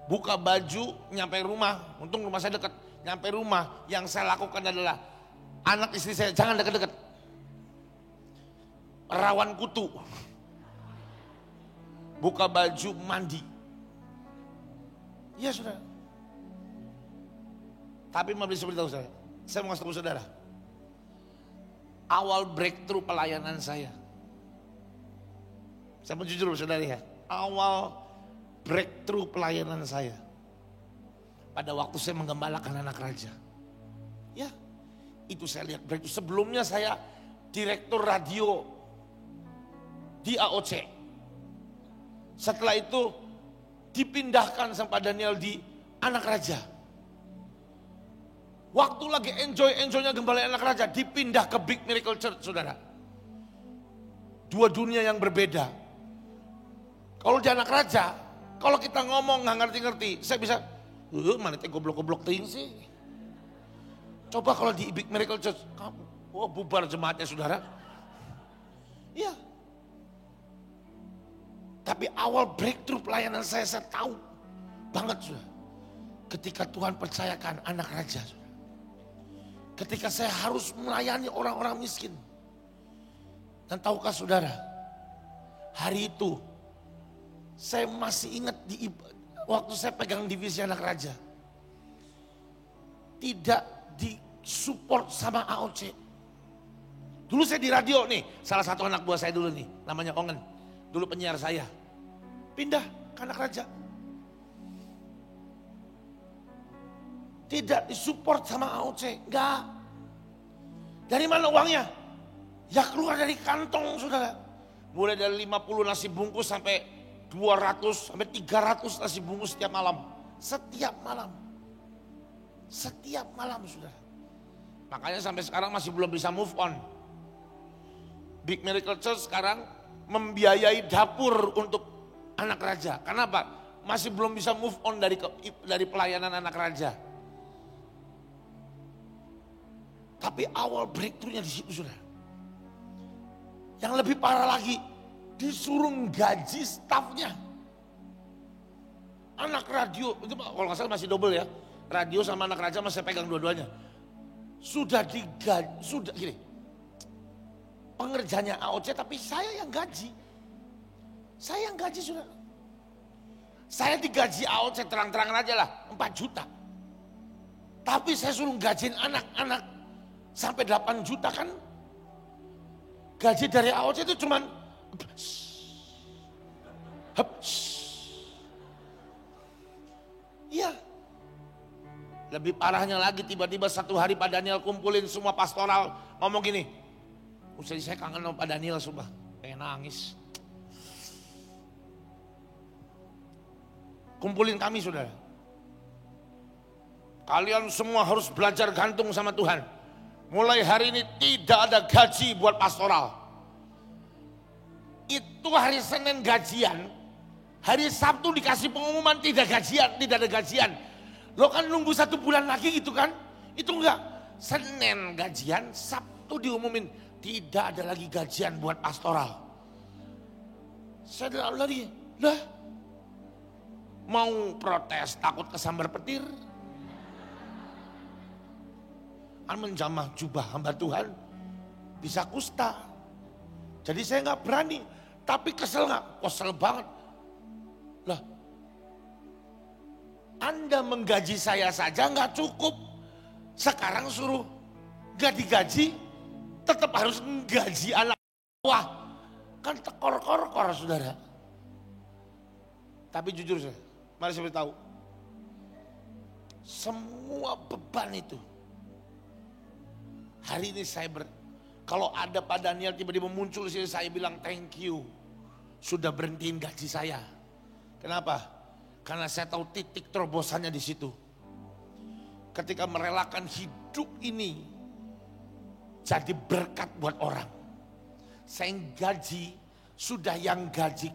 Buka baju, nyampe rumah. Untung rumah saya dekat. Nyampe rumah, yang saya lakukan adalah anak istri saya, jangan dekat-dekat. Rawan kutu. Buka baju, mandi. Iya saudara. Tapi mau beritahu saya mau kasih tahu saudara. Awal breakthrough pelayanan saya mau jujur saudara ya. Awal breakthrough pelayanan saya pada waktu saya menggembalakan anak raja. Ya, itu saya lihat breakthrough. Sebelumnya saya direktur radio di AOC. Setelah itu dipindahkan sama Pak Daniel di anak raja. Waktu lagi enjoy-enjoynya gembala anak raja, dipindah ke Big Miracle Church, saudara. Dua dunia yang berbeda. Kalau di anak raja, kalau kita ngomong nggak ngerti-ngerti, saya bisa, mana teh goblok-goblok ting sih. Coba kalau di Big Miracle Church, kamu, bubar jemaatnya saudara. Iya. Tapi awal breakthrough pelayanan saya tahu banget saudara. Ketika Tuhan percayakan anak raja saudara. Ketika saya harus melayani orang-orang miskin. Dan tahukah saudara, hari itu saya masih ingat waktu saya pegang divisi anak raja. Tidak disupport sama AOC. Dulu saya di radio nih, salah satu anak buah saya dulu nih, namanya Ongen. Dulu penyiar saya. Pindah ke anak raja. Tidak disupport sama AOC, enggak. Dari mana uangnya? Ya keluar dari kantong saudara. Mulai dari 50 nasi bungkus sampai 200 sampai 300 nasi bungkus setiap malam. Setiap malam. Setiap malam saudara. Makanya sampai sekarang masih belum bisa move on. Big Miracle Church sekarang membiayai dapur untuk anak raja. Kenapa? Masih belum bisa move on dari pelayanan anak raja. Tapi awal breakthrough-nya di situ saudara. Yang lebih parah lagi, disuruh gaji stafnya. Anak radio, itu kalau nggak salah masih double ya. Radio sama anak raja masih pegang dua-duanya. Sudah digaji, sudah gini. Pengerjanya AOC tapi saya yang gaji. Saya yang gaji saudara. Saya digaji AOC terang-terangan aja lah, 4 juta. Tapi saya suruh gajiin anak-anak. Sampai 8 juta kan. Gaji dari AOC itu cuman iya. Lebih parahnya lagi tiba-tiba satu hari Pak Daniel kumpulin semua pastoral. Ngomong gini. Saya kangen sama Pak Daniel sumpah. Pengen nangis. Kumpulin kami saudara. Kalian semua harus belajar gantung sama Tuhan. Mulai hari ini tidak ada gaji buat pastoral. Itu hari Senin gajian. Hari Sabtu dikasih pengumuman tidak gajian, tidak ada gajian. Lo kan nunggu 1 bulan lagi gitu kan. Itu enggak. Senin gajian, Sabtu diumumin tidak ada lagi gajian buat pastoral. Saya lari, lah mau protes takut kesambar petir. Kan menjamah jubah hamba Tuhan bisa kusta. Jadi saya nggak berani. Tapi kesel nggak? Kesel banget. Lah, Anda menggaji saya saja nggak cukup. Sekarang suruh nggak digaji, tetap harus menggaji anak. Wah, kan tekor-kor saudara. Tapi jujur saya, mari saya beritahu. Semua beban itu. Hari ini kalau ada Pak Daniel tiba-tiba muncul di sini, saya bilang thank you. Sudah berhentiin gaji saya. Kenapa? Karena saya tahu titik terobosannya di situ. Ketika merelakan hidup ini jadi berkat buat orang. Saya gaji, sudah yang gaji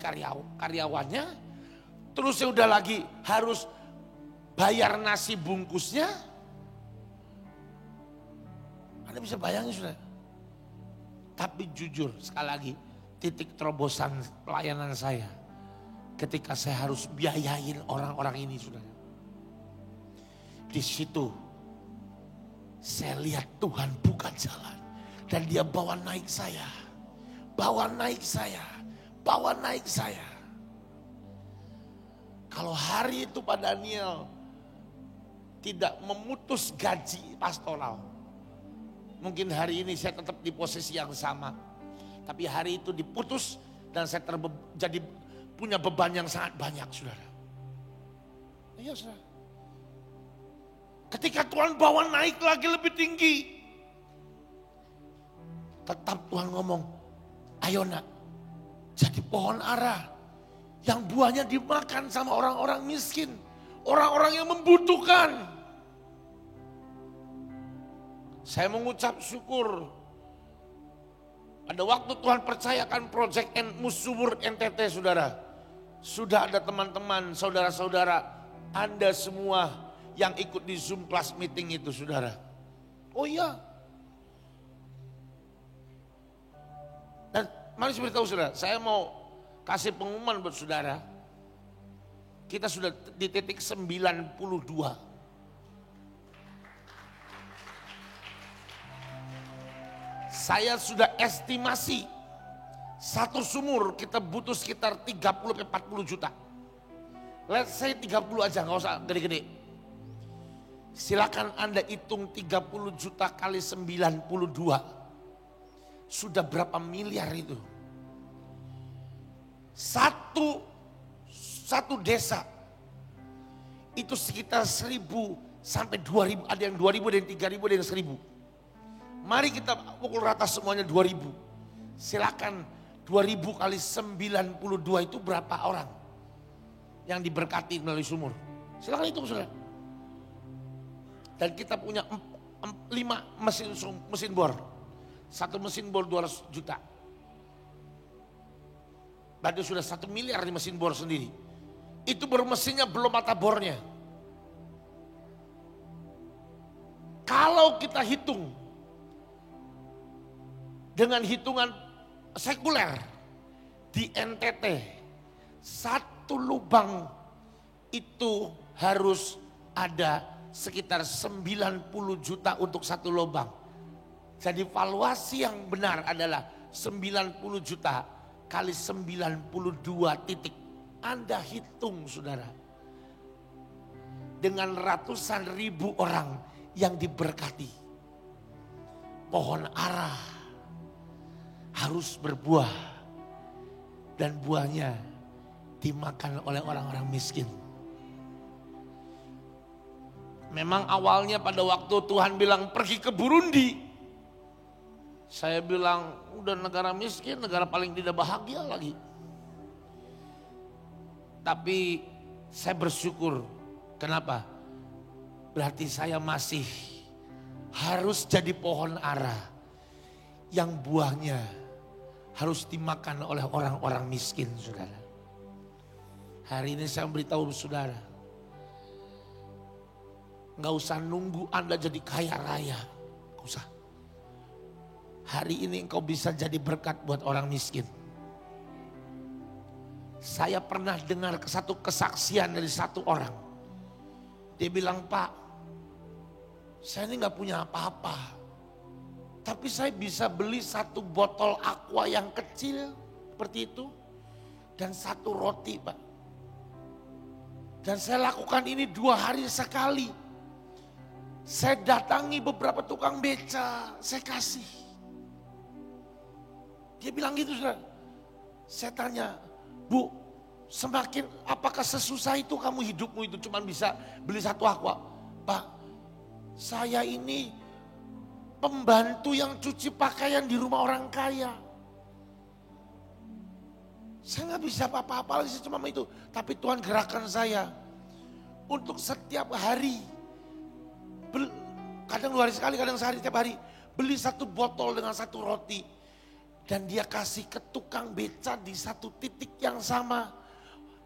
karyawannya, terus saya udah lagi harus bayar nasi bungkusnya. Anda bisa bayangin sudah. Tapi jujur sekali lagi, titik terobosan pelayanan saya. Ketika saya harus biayain orang-orang ini, saudara. Di situ saya lihat Tuhan buka jalan. Dan dia bawa naik saya. Bawa naik saya. Bawa naik saya. Kalau hari itu Pak Daniel tidak memutus gaji pastoral. Mungkin hari ini saya tetap di posisi yang sama. Tapi hari itu diputus dan saya jadi punya beban yang sangat banyak, saudara. Iya, saudara. Ketika Tuhan bawa naik lagi lebih tinggi. Tetap Tuhan ngomong, ayo nak, jadi pohon ara. Yang buahnya dimakan sama orang-orang miskin. Orang-orang yang membutuhkan. Saya mengucap syukur. Pada waktu Tuhan percayakan Project Musubur NTT, saudara. Sudah ada teman-teman, saudara-saudara, Anda semua yang ikut di Zoom class meeting itu, saudara. Oh iya. Dan mari saya beritahu saudara, saya mau kasih pengumuman buat saudara. Kita sudah di titik 92. Saya sudah estimasi satu sumur kita butuh sekitar 30-40 juta. Let's say 30 aja, gak usah gede-gede. Silakan Anda hitung 30 juta kali 92. Sudah berapa miliar itu? Satu desa itu sekitar 1.000 sampai 2.000. Ada yang 2.000, ada yang 3.000, ada yang 1.000. Mari kita pukul rata semuanya 2.000. Silakan 2.000 kali 92 itu berapa orang yang diberkati melalui sumur? Silakan hitung, saudara. Dan kita punya 5 mesin bor. Satu mesin bor 200 juta. Berarti sudah 1 miliar di mesin bor sendiri. Itu baru mesinnya, belum mata bornya. Kalau kita hitung dengan hitungan sekuler di NTT, satu lubang itu harus ada sekitar 90 juta untuk satu lubang. Jadi valuasi yang benar adalah 90 juta kali 92 titik. Anda hitung, saudara. Dengan ratusan ribu orang yang diberkati. Pohon ara harus berbuah. Dan buahnya dimakan oleh orang-orang miskin. Memang awalnya pada waktu Tuhan bilang pergi ke Burundi. Saya bilang udah negara miskin, negara paling tidak bahagia lagi. Tapi saya bersyukur. Kenapa? Berarti saya masih harus jadi pohon ara yang buahnya harus dimakan oleh orang-orang miskin, saudara. Hari ini saya beritahu saudara, nggak usah nunggu Anda jadi kaya raya, nggak usah. Hari ini engkau bisa jadi berkat buat orang miskin. Saya pernah dengar satu kesaksian dari satu orang. Dia bilang, Pak, saya ini nggak punya apa-apa, tapi saya bisa beli satu botol aqua yang kecil seperti itu dan satu roti, Pak. Dan saya lakukan ini 2 hari sekali. Saya datangi beberapa tukang beca, saya kasih. Dia bilang gitu, saudara. Saya tanya, Bu, semakin apakah sesusah itu kamu hidupmu itu cuma bisa beli satu aqua? Pak, saya ini pembantu yang cuci pakaian di rumah orang kaya. Saya nggak bisa apa-apa lagi cuma itu. Tapi Tuhan gerakkan saya untuk setiap hari, kadang 2 hari sekali, kadang sehari, setiap hari beli satu botol dengan satu roti. Dan dia kasih ke tukang beca di satu titik yang sama.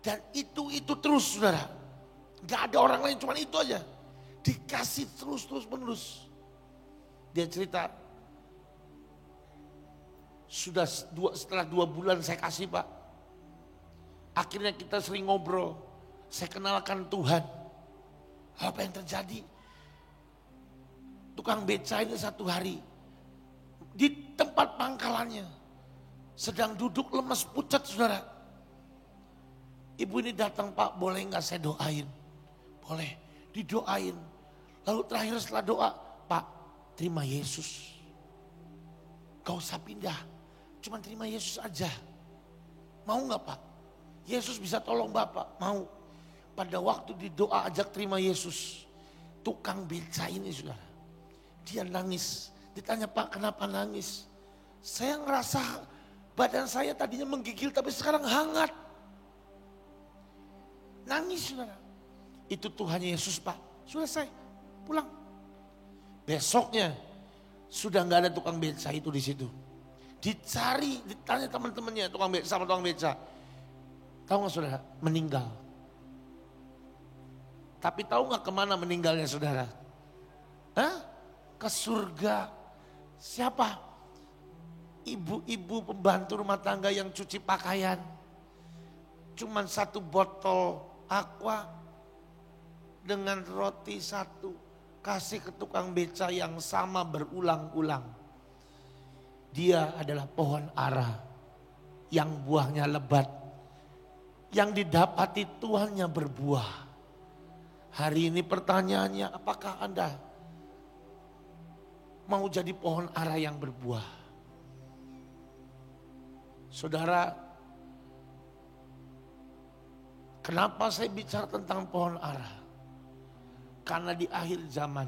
Dan itu terus, saudara. Gak ada orang lain, cuma itu aja. Dikasih terus menerus. Dia cerita, Setelah 2 bulan saya kasih Pak. Akhirnya kita sering ngobrol. Saya kenalkan Tuhan. Apa yang terjadi? Tukang beca ini satu hari di tempat pangkalannya sedang duduk lemes pucat saudara. Ibu ini datang, Pak boleh nggak saya doain? Boleh, didoain. Lalu terakhir setelah doa, Pak terima Yesus. Gak usah pindah, cuma terima Yesus aja. Mau nggak Pak? Yesus bisa tolong Bapak, mau. Pada waktu di doa ajak terima Yesus, tukang beca ini saudara, dia nangis. Ditanya Pak kenapa nangis? Saya ngerasa badan saya tadinya menggigil tapi sekarang hangat. Nangis saudara. Itu Tuhan Yesus Pak. Selesai, pulang. Besoknya sudah nggak ada tukang beca itu di situ. Dicari, ditanya teman-temannya tukang beca sama tukang beca. Tahu nggak saudara? Meninggal. Tapi tahu nggak kemana meninggalnya saudara? Hah? Ke surga. Siapa? Ibu-ibu pembantu rumah tangga yang cuci pakaian. Cuman 1 botol aqua dengan roti 1 kasih ke tukang beca yang sama berulang-ulang. Dia adalah pohon ara yang buahnya lebat. Yang didapati Tuhannya berbuah. Hari ini pertanyaannya, apakah Anda mau jadi pohon ara yang berbuah? Saudara, kenapa saya bicara tentang pohon ara? Karena di akhir zaman,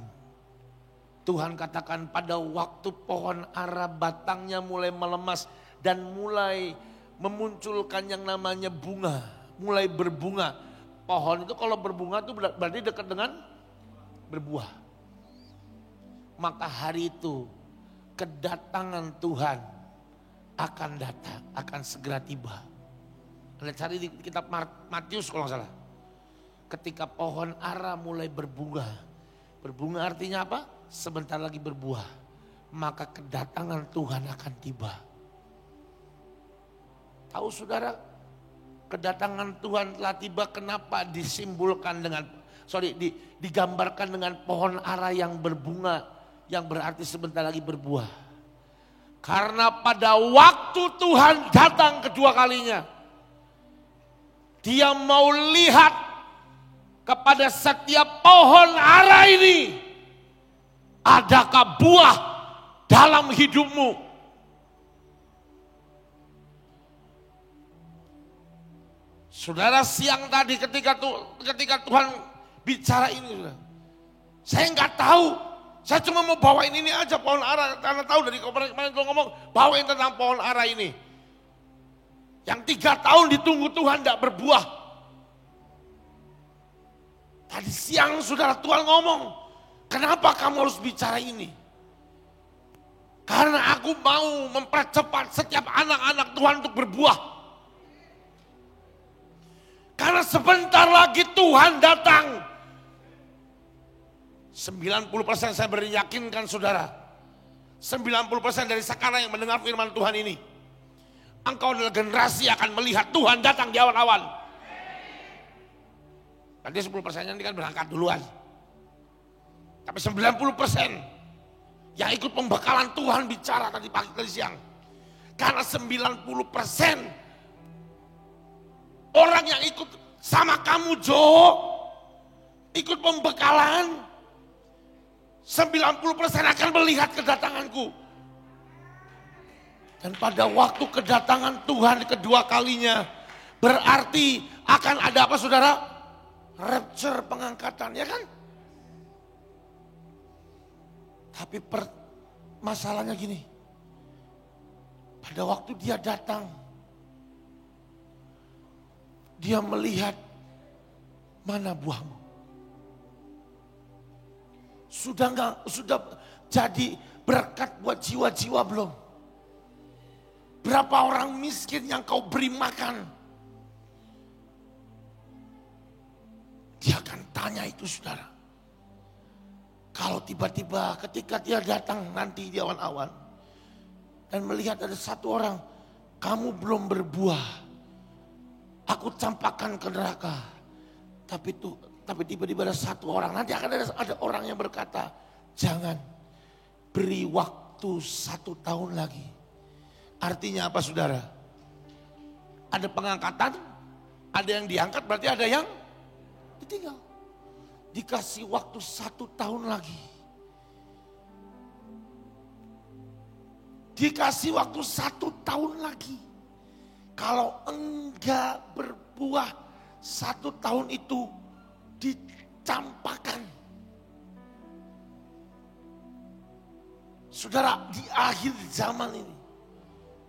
Tuhan katakan pada waktu pohon ara batangnya mulai melemas dan mulai memunculkan yang namanya bunga, mulai berbunga. Pohon itu kalau berbunga itu berarti dekat dengan berbuah. Maka hari itu kedatangan Tuhan akan datang, akan segera tiba. Anda cari di kitab Matius kalau nggak salah. Ketika pohon ara mulai berbunga. Berbunga artinya apa? Sebentar lagi berbuah. Maka kedatangan Tuhan akan tiba. Tahu saudara, kedatangan Tuhan telah tiba, kenapa disimbolkan dengan, digambarkan dengan pohon ara yang berbunga, yang berarti sebentar lagi berbuah. Karena pada waktu Tuhan datang kedua kalinya, Dia mau lihat kepada setiap pohon ara ini, adakah buah dalam hidupmu? Saudara, siang tadi ketika Tuhan bicara ini, saya nggak tahu. Saya cuma mau bawain ini aja pohon ara, karena tahu dari kemarin Tuhan ngomong bawain tentang pohon ara ini. Yang 3 tahun ditunggu Tuhan tidak berbuah. Tadi siang saudara Tuhan ngomong, kenapa kamu harus bicara ini? Karena aku mau mempercepat setiap anak-anak Tuhan untuk berbuah. Karena sebentar lagi Tuhan datang. 90% saya beri yakinkan saudara. 90% dari sekarang yang mendengar firman Tuhan ini. Engkau adalah generasi akan melihat Tuhan datang di awal-awal. Tadi 10% ini kan berangkat duluan. Tapi 90% yang ikut pembekalan Tuhan bicara tadi pagi tadi siang. Karena 90% orang yang ikut sama kamu Jo, ikut pembekalan, 90% akan melihat kedatanganku. Dan pada waktu kedatangan Tuhan kedua kalinya, berarti akan ada apa saudara? Rapture, pengangkatan, ya kan? Tapi masalahnya gini, pada waktu Dia datang, Dia melihat mana buahmu. Sudah jadi berkat buat jiwa-jiwa belum? Berapa orang miskin yang kau beri makan? Dia akan tanya itu saudara. Kalau tiba-tiba ketika Dia datang nanti di awan-awan, dan melihat ada satu orang, kamu belum berbuah, aku campakkan ke neraka. Tapi tiba-tiba ada satu orang, nanti akan ada orang yang berkata, jangan, beri waktu 1 tahun lagi. Artinya apa saudara? Ada pengangkatan, ada yang diangkat, berarti ada yang ditinggal. Dikasih waktu 1 tahun lagi. Dikasih waktu 1 tahun lagi. Kalau enggak berbuah 1 tahun itu dicampakkan. Saudara, di akhir zaman ini,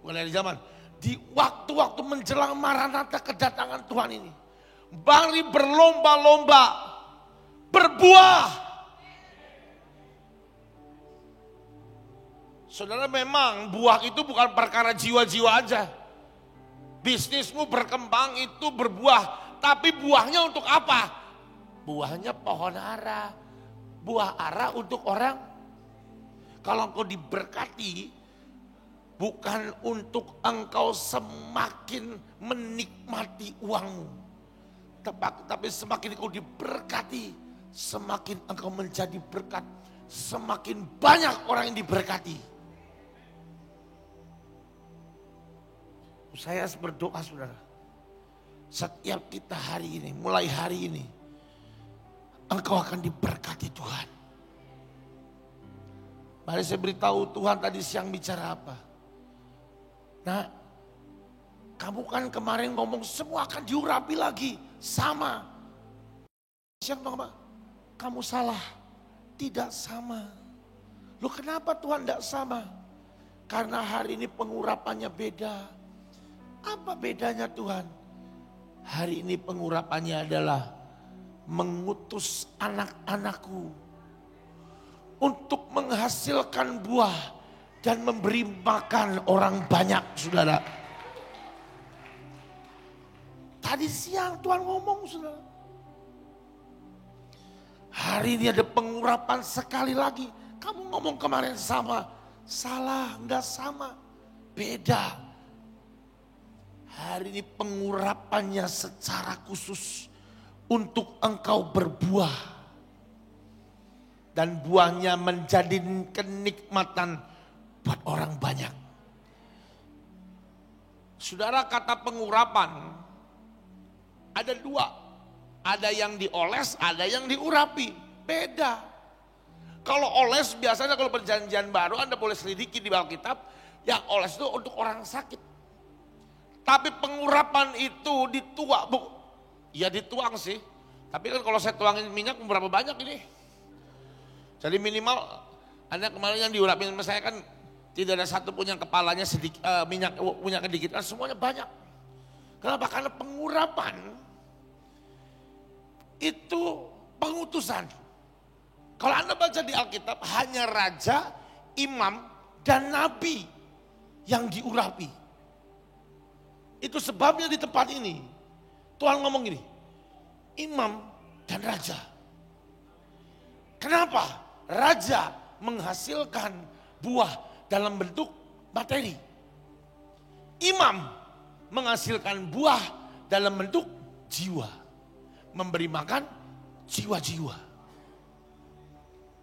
bukan dari zaman, di waktu-waktu menjelang Maranatha kedatangan Tuhan ini, mari berlomba-lomba berbuah. Saudara, memang buah itu bukan perkara jiwa-jiwa aja. Bisnismu berkembang itu berbuah, tapi buahnya untuk apa? Buahnya pohon ara. Buah ara untuk orang. Kalau engkau diberkati, bukan untuk engkau semakin menikmati uangmu. Tapi semakin engkau diberkati, semakin engkau menjadi berkat. Semakin banyak orang yang diberkati. Saya berdoa saudara, setiap kita hari ini, mulai hari ini, engkau akan diberkati Tuhan. Mari saya beritahu Tuhan tadi siang bicara apa. Nah, kamu kan kemarin ngomong semua akan diurapi lagi, sama. Siang dong Pak, kamu salah, tidak sama. Loh kenapa Tuhan tidak sama? Karena hari ini pengurapannya beda. Apa bedanya Tuhan? Hari ini pengurapannya adalah mengutus anak-anakku untuk menghasilkan buah dan memberi makan orang banyak, saudara. Tadi siang Tuhan ngomong, saudara. Hari ini ada pengurapan sekali lagi. Kamu ngomong kemarin sama, salah, enggak sama, beda. Hari ini pengurapannya secara khusus untuk engkau berbuah. Dan buahnya menjadi kenikmatan buat orang banyak. Saudara, kata pengurapan ada 2. Ada yang dioles, ada yang diurapi. Beda. Kalau oles biasanya kalau perjanjian baru Anda boleh selidiki di Alkitab. Yang oles itu untuk orang sakit. Tapi pengurapan itu dituang, ya dituang sih. Tapi kan kalau saya tuangin minyak berapa banyak ini? Jadi minimal, Anda kemarin yang diurapin sama saya kan tidak ada satu pun yang kepalanya sedikit, minyak punya sedikit, kan semuanya banyak. Kenapa? Karena pengurapan itu pengutusan. Kalau Anda baca di Alkitab hanya raja, imam, dan nabi yang diurapi. Itu sebabnya di tempat ini Tuhan ngomong gini, imam dan raja. Kenapa? Raja menghasilkan buah dalam bentuk materi. Imam menghasilkan buah dalam bentuk jiwa. Memberi makan jiwa-jiwa.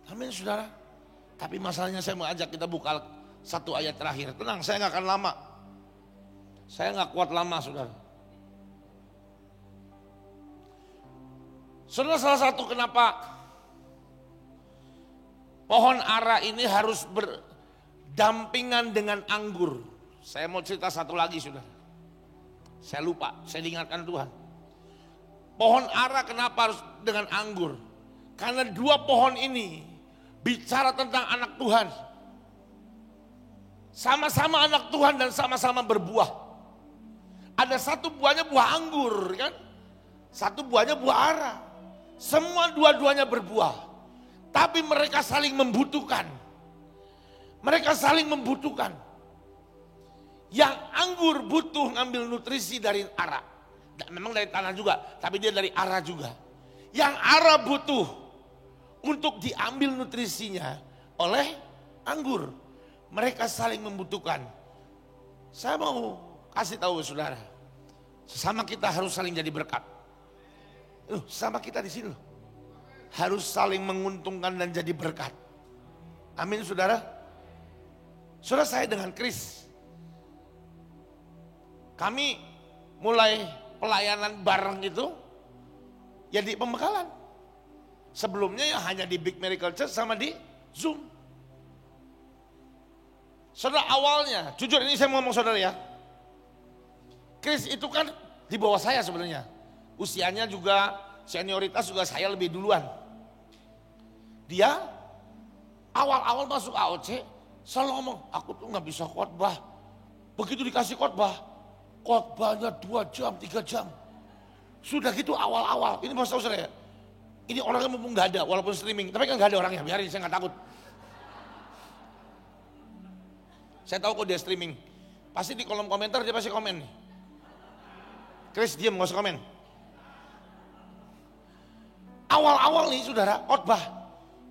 Amin saudara. Tapi masalahnya saya mau ajak kita buka satu ayat terakhir. Tenang, saya gak akan lama. Saya gak kuat lama saudara. Saudara, salah satu kenapa pohon ara ini harus berdampingan dengan anggur. Saya mau cerita satu lagi saudara. Saya lupa, saya diingatkan Tuhan. Pohon ara kenapa harus dengan anggur? Karena 2 pohon ini bicara tentang anak Tuhan. Sama-sama anak Tuhan dan sama-sama berbuah. Ada satu buahnya buah anggur kan? Satu buahnya buah ara. Semua dua-duanya berbuah. Tapi mereka saling membutuhkan. Mereka saling membutuhkan. Yang anggur butuh ngambil nutrisi dari ara. Memang dari tanah juga, tapi dia dari ara juga. Yang ara butuh untuk diambil nutrisinya oleh anggur. Mereka saling membutuhkan. Saya mau kasih tahu saudara, sesama kita harus saling jadi berkat. Sesama kita di sini loh, harus saling menguntungkan dan jadi berkat. Amin saudara. Saudara, saya dengan Chris, kami mulai pelayanan bareng itu ya di pembekalan. Sebelumnya ya hanya di Big Miracle Church sama di Zoom. Saudara, awalnya, jujur ini saya mau ngomong saudara ya, Chris itu kan di bawah saya sebenarnya. Usianya juga, senioritas juga saya lebih duluan. Dia awal-awal masuk AOC selalu ngomong, aku tuh gak bisa khotbah. Begitu dikasih khotbah, khotbahnya 2 jam, 3 jam. Sudah gitu awal-awal, ini mau tahu saudara ya, ini orangnya mumpung gak ada walaupun streaming, tapi kan gak ada orangnya, biarin saya gak takut. Saya tahu kok dia streaming, pasti di kolom komentar dia pasti komen nih. Chris diam gak usah komen. Awal-awal nih saudara, khotbah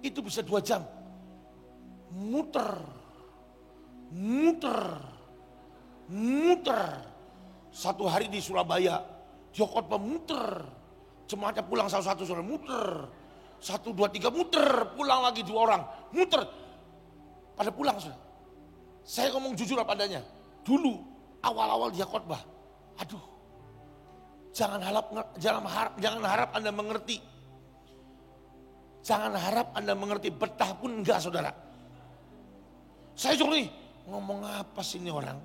itu bisa 2 jam. Muter. Satu hari di Surabaya, dia khotbah muter. Jemaatnya pulang satu-satu saudara, muter. 1, 2, 3 muter, pulang lagi 2 orang, muter. Pada pulang saudara. Saya ngomong jujur apa adanya. Dulu awal-awal dia khotbah, aduh, jangan harap Anda mengerti. Jangan harap Anda mengerti, betah pun enggak saudara. Saya juga nih, ngomong apa sih ini orang?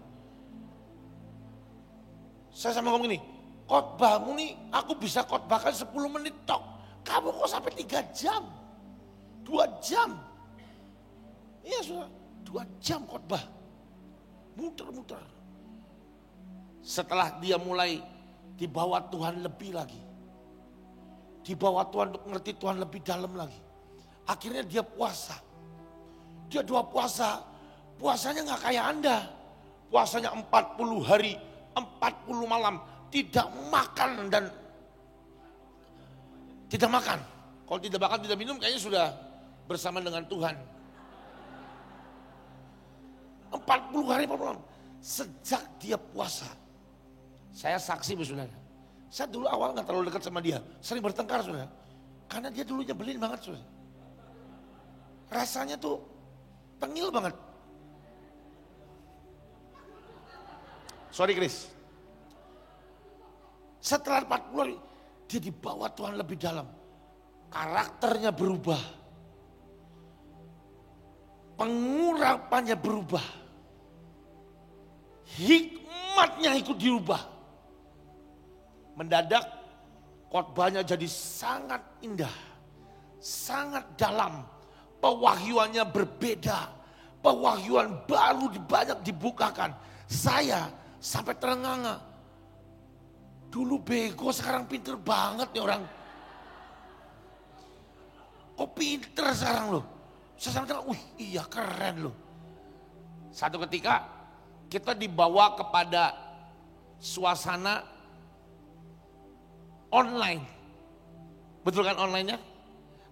Saya sama ngomong ini, khotbahmu nih aku bisa khotbahkan 10 menit tok. Kamu kok sampai 3 jam? 2 jam? Iya saudara, 2 jam khotbah. Muter-muter. Setelah dia mulai dibawa Tuhan lebih lagi. Dibawa Tuhan untuk ngerti Tuhan lebih dalam lagi. Akhirnya dia puasa. Dia 2 puasa. Puasanya gak kayak Anda. Puasanya 40 hari, 40 malam. Tidak makan dan tidak makan. Kalau tidak makan, tidak minum kayaknya sudah bersama dengan Tuhan. 40 hari 40 malam. Sejak dia puasa. Saya saksi saudara. Saya dulu awal gak terlalu dekat sama dia. Sering bertengkar saudara. Karena dia dulu nyebelin banget saudara. Rasanya tuh tengil banget. Sorry Chris. Setelah 40 hari, dia dibawa Tuhan lebih dalam. Karakternya berubah. Pengurapannya berubah. Hikmatnya ikut dirubah. Mendadak khotbahnya jadi sangat indah. Sangat dalam. Pewahyuannya berbeda. Pewahyuan baru banyak dibukakan. Saya sampai terenganga. Dulu bego, sekarang pinter banget nih orang. Kok pinter sekarang loh. Saya sampai terenganga, wih iya keren loh. Satu ketika kita dibawa kepada suasana online. Betul kan online-nya?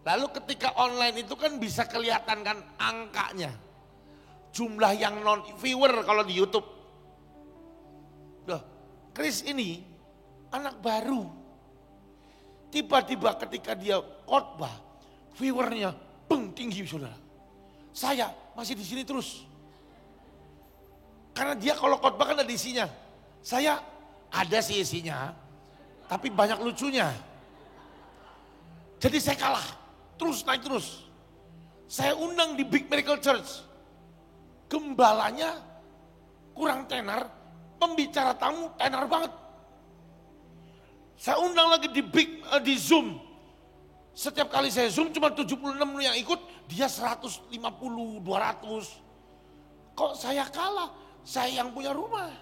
Lalu ketika online itu kan bisa kelihatan kan angkanya. Jumlah yang non-viewer kalau di YouTube. Loh, Chris ini anak baru. Tiba-tiba ketika dia khotbah, viewernya tinggi saudara. Saya masih di sini terus. Karena dia kalau khotbah kan ada isinya. Saya ada sih isinya, tapi banyak lucunya. Jadi saya kalah, terus naik terus. Saya undang di Big Miracle Church. Gembalanya kurang tenar, pembicara tamu tenar banget. Saya undang lagi di Zoom. Setiap kali saya Zoom cuma 76 yang ikut, dia 150, 200. Kok saya kalah? Saya yang punya rumah.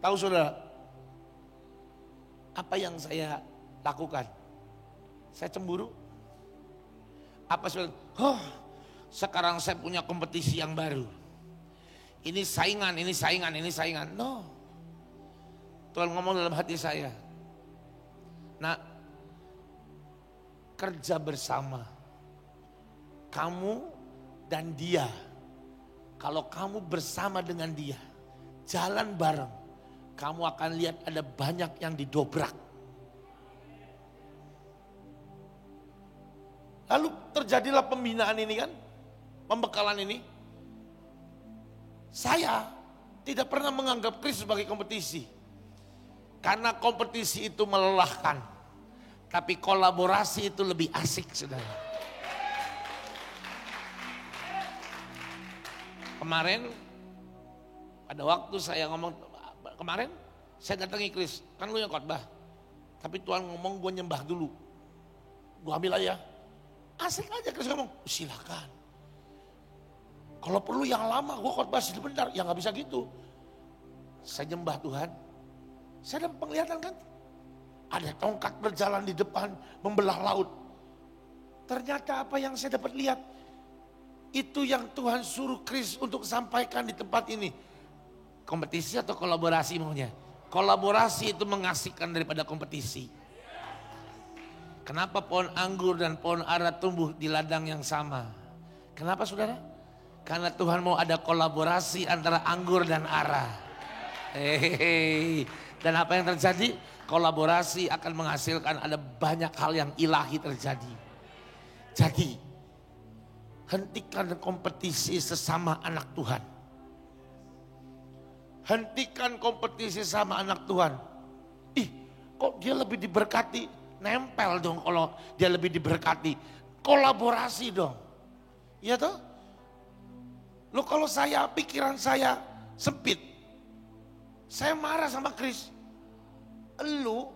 Tahu saudara, apa yang saya lakukan? Saya cemburu. Apa saudara? Sekarang saya punya kompetisi yang baru. Ini saingan, ini saingan, ini saingan. No. Tuhan ngomong dalam hati saya. Nah, kerja bersama kamu dan dia, kalau kamu bersama dengan dia, jalan bareng, kamu akan lihat ada banyak yang didobrak. Lalu terjadilah pembinaan ini kan, pembekalan ini. Saya tidak pernah menganggap Kris sebagai kompetisi. Karena kompetisi itu melelahkan. Tapi kolaborasi itu lebih asik, saudara. Kemarin, pada waktu saya ngomong, kemarin saya datangi Kris, kan lu yang khotbah. Tapi Tuhan ngomong gue nyembah dulu. Gue ambil aja. Asik aja Kris ngomong, silakan. Kalau perlu yang lama, gue khotbah sebentar, ya gak bisa gitu. Saya nyembah Tuhan, saya dapat penglihatan kan. Ada tongkat berjalan di depan, membelah laut. Ternyata apa yang saya dapat lihat, itu yang Tuhan suruh Kris untuk sampaikan di tempat ini. Kompetisi atau kolaborasi maunya? Kolaborasi itu mengasihkan daripada kompetisi. Kenapa pohon anggur dan pohon ara tumbuh di ladang yang sama? Kenapa saudara? Karena Tuhan mau ada kolaborasi antara anggur dan ara. Hehehe. Dan apa yang terjadi? Kolaborasi akan menghasilkan ada banyak hal yang ilahi terjadi. Jadi, hentikan kompetisi sesama anak Tuhan. Hentikan kompetisi sama anak Tuhan. Ih, kok dia lebih diberkati? Nempel dong kalau dia lebih diberkati. Kolaborasi dong. Iya toh? Loh kalau saya, pikiran saya sempit. Saya marah sama Kris. Lu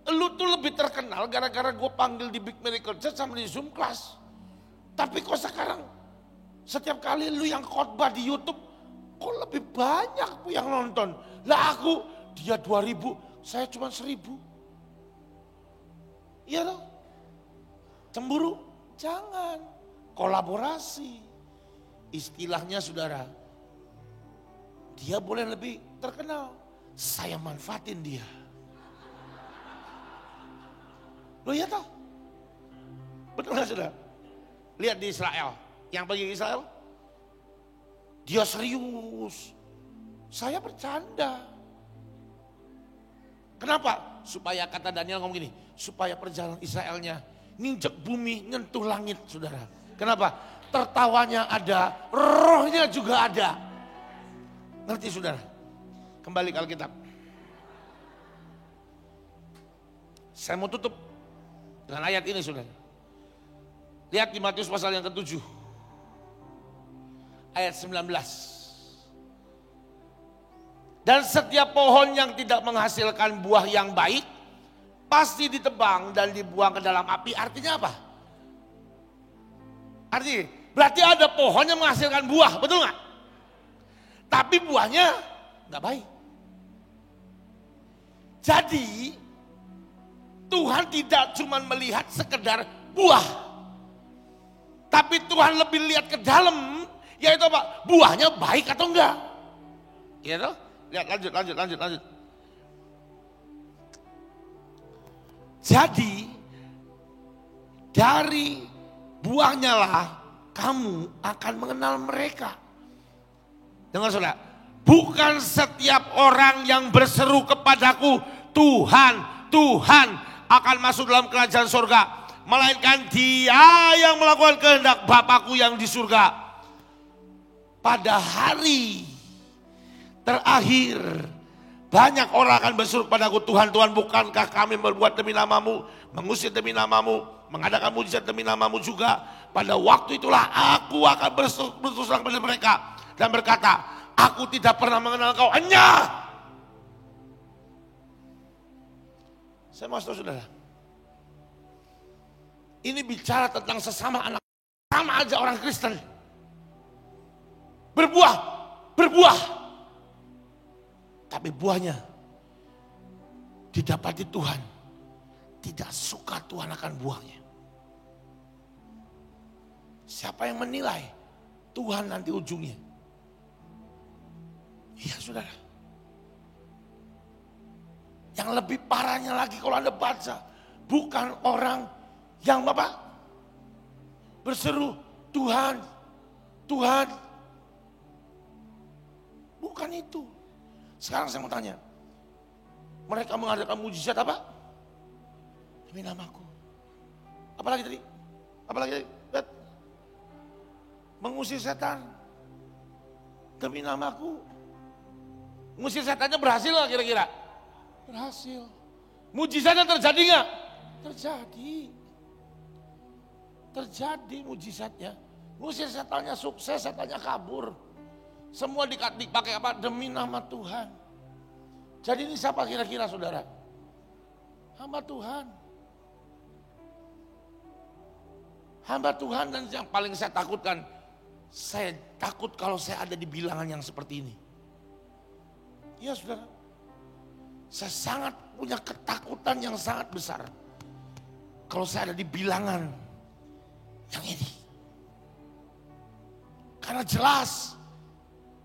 tuh lebih terkenal gara-gara gue panggil di Big Miracle Church sama di Zoom Class. Tapi kok sekarang setiap kali lu yang khotbah di YouTube, kok lebih banyak yang nonton. Lah aku, dia 2000, saya cuma 1000. Iya dong? Cemburu? Jangan. Kolaborasi. Istilahnya saudara, dia boleh lebih terkenal, saya manfaatin dia. Loh ya toh? Betul gak saudara? Lihat di Israel, yang pergi ke Israel, dia serius, saya bercanda. Kenapa? Supaya kata Daniel ngomong gini, supaya perjalanan Israelnya nginjek bumi, nyentuh langit saudara. Kenapa? Tertawanya ada, rohnya juga ada. Ngerti saudara? Kembali ke Alkitab. Saya mau tutup dengan ayat ini saudara. Lihat di Matius pasal yang ke-7. Ayat 19. Dan setiap pohon yang tidak menghasilkan buah yang baik, pasti ditebang dan dibuang ke dalam api. Artinya apa? Artinya, berarti ada pohon yang menghasilkan buah, betul nggak? Tapi buahnya nggak baik. Jadi, Tuhan tidak cuma melihat sekedar buah. Tapi Tuhan lebih lihat ke dalam, yaitu apa? Buahnya baik atau enggak? Iya toh? Lihat lanjut. Jadi dari buahnya lah kamu akan mengenal mereka. Dengar saudara, bukan setiap orang yang berseru kepadaku Tuhan, Tuhan akan masuk dalam kerajaan surga. Melainkan dia yang melakukan kehendak Bapakku yang di surga. Pada hari terakhir banyak orang akan berseru kepadaku, Tuhan, Tuhan, bukankah kami berbuat demi namamu, mengusir demi namamu, mengadakan mujizat demi namamu juga. Pada waktu itulah aku akan berterus terang kepada mereka dan berkata, aku tidak pernah mengenal kau, hanya. Saya mau tahu saudara, ini bicara tentang sesama anak, sama aja orang Kristen. Berbuah. Tapi buahnya didapati Tuhan. Tidak suka Tuhan akan buahnya. Siapa yang menilai? Tuhan nanti ujungnya. Iya saudara. Yang lebih parahnya lagi kalau Anda baca. Bukan orang yang Bapak berseru, Tuhan, Tuhan. Bukan itu. Sekarang saya mau tanya, mereka mengadakan mujizat apa? Demi namaku. Apalagi tadi? Apalagi tadi? Lihat. Mengusir setan. Demi namaku. Mengusir setannya berhasil nggak kira-kira? Berhasil. Mujizatnya terjadi nggak? Terjadi. Terjadi mujizatnya. Mengusir setannya sukses, setannya kabur. Semua dipakai apa? Demi nama Tuhan. Jadi ini siapa kira-kira saudara? Hamba Tuhan. Hamba Tuhan, dan yang paling saya takutkan, saya takut kalau saya ada di bilangan yang seperti ini. Ya saudara, saya sangat punya ketakutan yang sangat besar kalau saya ada di bilangan yang ini. Karena jelas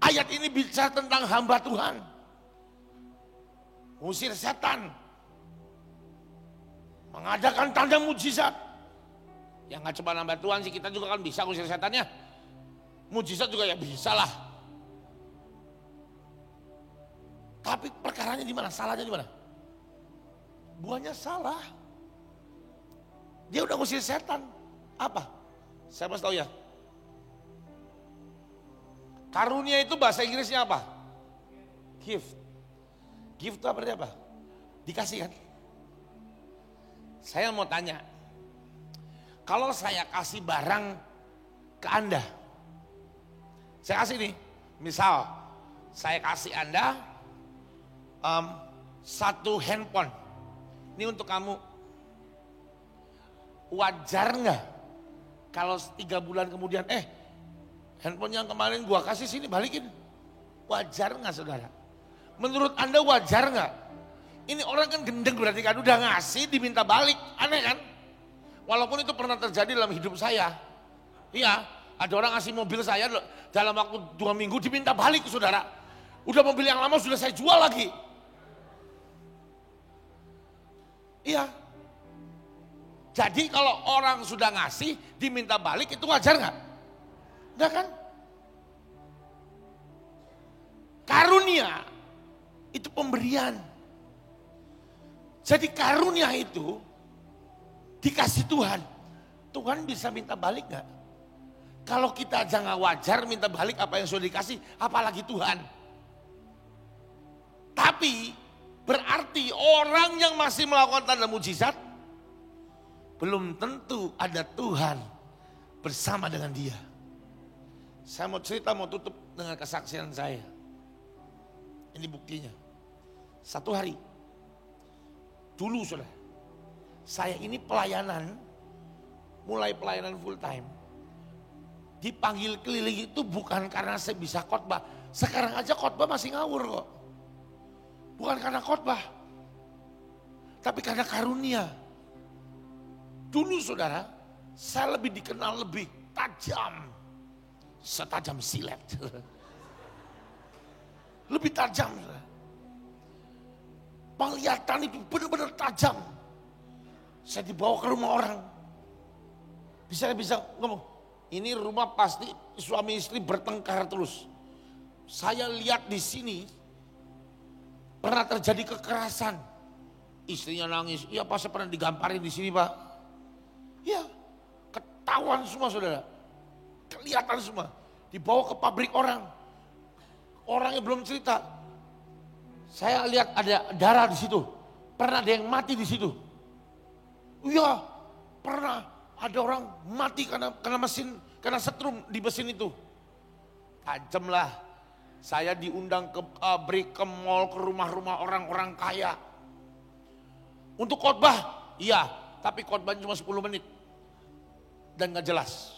ayat ini bicara tentang hamba Tuhan. Mengusir setan, mengadakan tanda mujizat. Yang gak cuma hamba Tuhan sih, kita juga kan bisa ngusir setannya. Mujizat juga ya bisa lah. Tapi perkaranya di mana? Salahnya di mana? Buahnya salah. Dia udah ngusir setan. Apa? Saya masih tahu ya. Karunia itu bahasa Inggrisnya apa? Gift. Gift itu berarti apa? Dikasih kan? Saya mau tanya. Kalau saya kasih barang ke Anda. Saya kasih nih. Misal saya kasih Anda satu handphone. Ini untuk kamu. Wajar nggak kalau 3 bulan kemudian handphone yang kemarin gua kasih sini balikin? Wajar nggak saudara? Menurut Anda wajar nggak? Ini orang kan gendeng berarti kan, udah ngasih diminta balik, aneh kan? Walaupun itu pernah terjadi dalam hidup saya. Iya, ada orang ngasih mobil saya dalam waktu 2 minggu diminta balik saudara. Udah mobil yang lama sudah saya jual lagi. Iya. Jadi kalau orang sudah ngasih diminta balik itu wajar nggak? Enggak kan? Karunia itu pemberian. Jadi karunia itu dikasih Tuhan. Tuhan bisa minta balik gak? Kalau kita aja gak wajar minta balik apa yang sudah dikasih, apalagi Tuhan. Tapi berarti orang yang masih melakukan tanda mujizat, belum tentu ada Tuhan bersama dengan dia. Saya mau cerita, mau tutup dengan kesaksian saya. Ini buktinya. Satu hari, dulu saudara, saya ini pelayanan, mulai pelayanan full time. Dipanggil keliling itu bukan karena saya bisa khotbah. Sekarang aja khotbah masih ngawur kok. Bukan karena khotbah, tapi karena karunia. Dulu saudara, saya lebih dikenal lebih tajam. Setajam silet. Lebih tajam saudara. Penglihatan itu benar-benar tajam. Saya dibawa ke rumah orang. Bisa ngomong, ini rumah pasti suami istri bertengkar terus. Saya lihat di sini pernah terjadi kekerasan. Istrinya nangis, iya Pak saya pernah digamparin di sini Pak. Ya, ketahuan semua saudara. Kelihatan semua. Dibawa ke pabrik orang. Orangnya belum cerita. Saya lihat ada darah di situ. Pernah ada yang mati di situ. Iya, pernah ada orang mati karena setrum di mesin itu. Tajam lah. Saya diundang ke pabrik, ke mall, ke rumah-rumah orang-orang kaya. Untuk khotbah, iya, tapi khotbahnya cuma 10 menit. Dan gak jelas.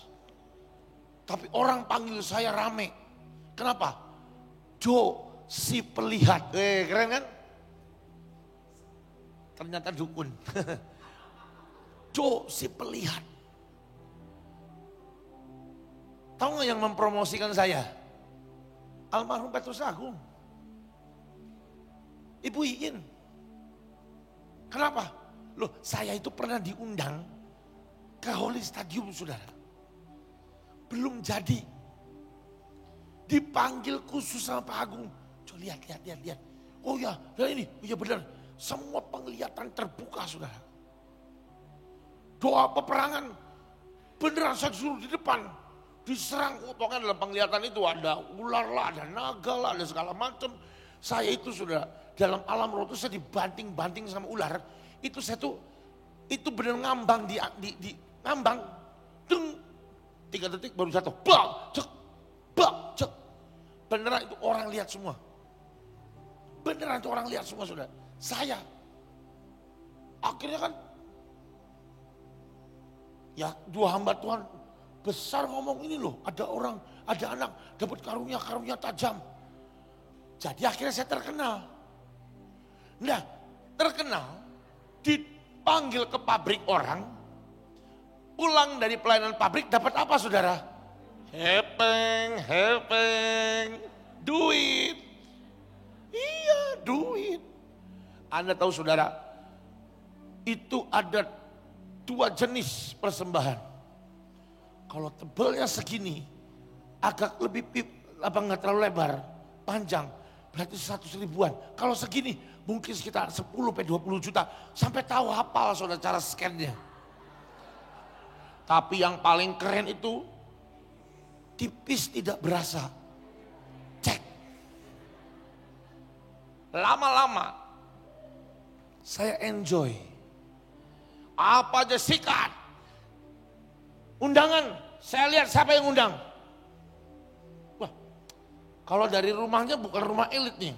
Tapi orang panggil saya rame. Kenapa? Jo si pelihat. Keren kan? Ternyata dukun. Jo si pelihat. Tahu nggak yang mempromosikan saya? Almarhum Petrus Agung. Ibu Iin. Kenapa? Loh saya itu pernah diundang ke Holy Stadium saudara. belum jadi. Dipanggil khusus sama Pak Agung. Coba lihat. Oh ya, dan ini, oh ya benar. Semua penglihatan terbuka, saudara. Doa peperangan, beneran saya suruh di depan. Diserang, pokoknya dalam penglihatan itu ada ular lah, ada naga lah, ada segala macam. Saya itu sudah dalam alam roh itu saya dibanting-banting sama ular. Itu saya tuh, itu bener ngambang di ngambang. Deng, 3 detik baru jatuh. Bak, cek. Beneran itu orang lihat semua. Beneran itu orang lihat semua, saudara. Saya. Akhirnya kan, ya 2 hamba Tuhan besar ngomong ini loh. Ada orang, ada anak dapat karunia tajam. Jadi akhirnya saya terkenal. Nah, terkenal, dipanggil ke pabrik orang, pulang dari pelayanan pabrik dapat apa, saudara? Hepeng, duit. Iya, duit. Anda tahu, saudara, itu ada 2 jenis persembahan. Kalau tebalnya segini, agak lebih nggak terlalu lebar, panjang, berarti 100 ribuan. Kalau segini, mungkin sekitar 10-20 juta. Sampai tahu hafal, saudara, cara scan-nya. Tapi yang paling keren itu, tipis tidak berasa. Cek. Lama-lama saya enjoy. Apa aja sikat. Undangan, saya lihat siapa yang undang. Wah, kalau dari rumahnya bukan rumah elit nih.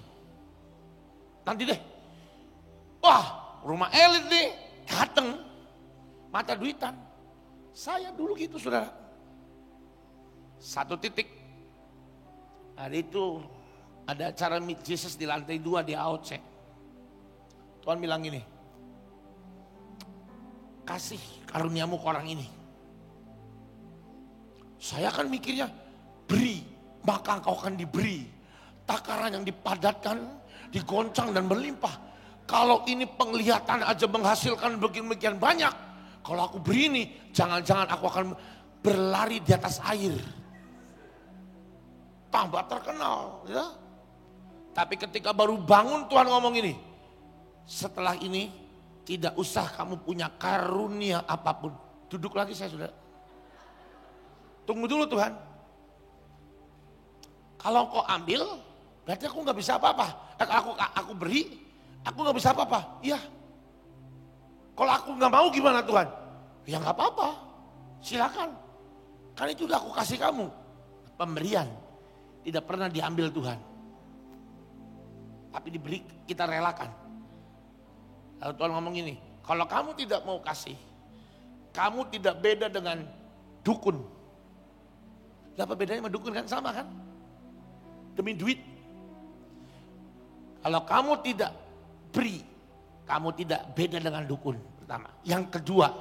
Nanti deh. Wah, rumah elit nih, dateng. Mata duitan. Saya dulu gitu, saudara. 1 titik. Hari itu ada acara Meet Jesus di lantai 2 di AOC. Tuhan bilang gini, kasih karuniamu ke orang ini. Saya kan mikirnya, beri, maka engkau akan diberi. Takaran yang dipadatkan, digoncang dan berlimpah. Kalau ini penglihatan aja menghasilkan begian banyak. Kalau aku beri ini, jangan-jangan aku akan berlari di atas air. Tambah terkenal, ya. Tapi ketika baru bangun Tuhan ngomong ini, setelah ini tidak usah kamu punya karunia apapun. Duduk lagi saya sudah. Tunggu dulu Tuhan. Kalau kau ambil, berarti aku nggak bisa apa-apa. Aku beri, aku nggak bisa apa-apa. Iya. Kalau aku nggak mau gimana Tuhan? Ya nggak apa-apa. Silakan. Kan itu udah aku kasih kamu. Pemberian tidak pernah diambil Tuhan. Tapi diberi, kita relakan. Lalu Tuhan ngomong gini, kalau kamu tidak mau kasih, kamu tidak beda dengan dukun. Apa bedanya sama dukun kan? Sama kan? Demi duit. Kalau kamu tidak beri, kamu tidak beda dengan dukun. Pertama. Yang kedua,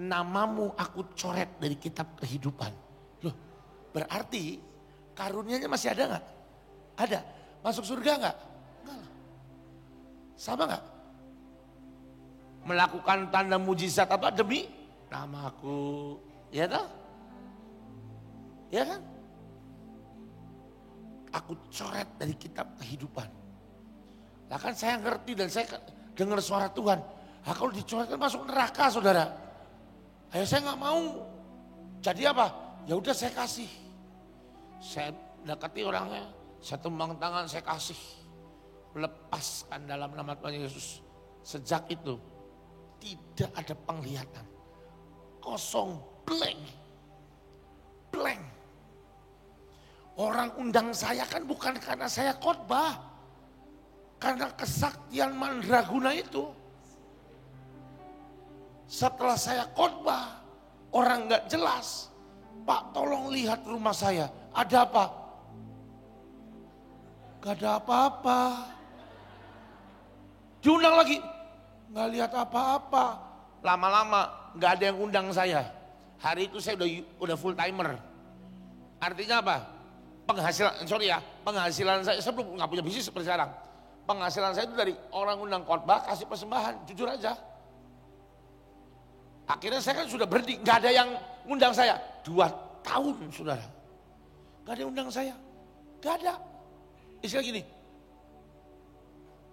namamu aku coret dari kitab kehidupan. Loh, berarti karunianya masih ada gak? Ada. Masuk surga gak? Enggak lah. Sama gak? Melakukan tanda mujizat apa demi namaku. Ya tak? Ya kan? Aku coret dari kitab kehidupan. Lah kan saya ngerti dan saya dengar suara Tuhan. Nah, kalau dicoret kan masuk neraka saudara. Ayo saya nggak mau. Jadi apa? Ya udah saya kasih. Saya dekati orangnya, saya tembang tangan, saya kasih. Lepaskan dalam nama Tuhan Yesus. Sejak itu tidak ada penglihatan. Kosong, blank. Blank. Orang undang saya kan bukan karena saya khotbah. Karena kesaktian mandraguna itu. Setelah saya khotbah, orang gak jelas. Pak tolong lihat rumah saya, ada apa? Gak ada apa-apa. Diundang lagi, gak lihat apa-apa. Lama-lama gak ada yang undang saya. Hari itu saya udah full timer. Artinya apa? Penghasilan saya belum nggak punya bisnis seperti sekarang. Penghasilan saya itu dari orang undang khotbah kasih persembahan, jujur aja. Akhirnya saya kan sudah berhenti, nggak ada yang undang saya. 2 tahun saudara. Gak ada yang undang saya. Gak ada. Istilah gini.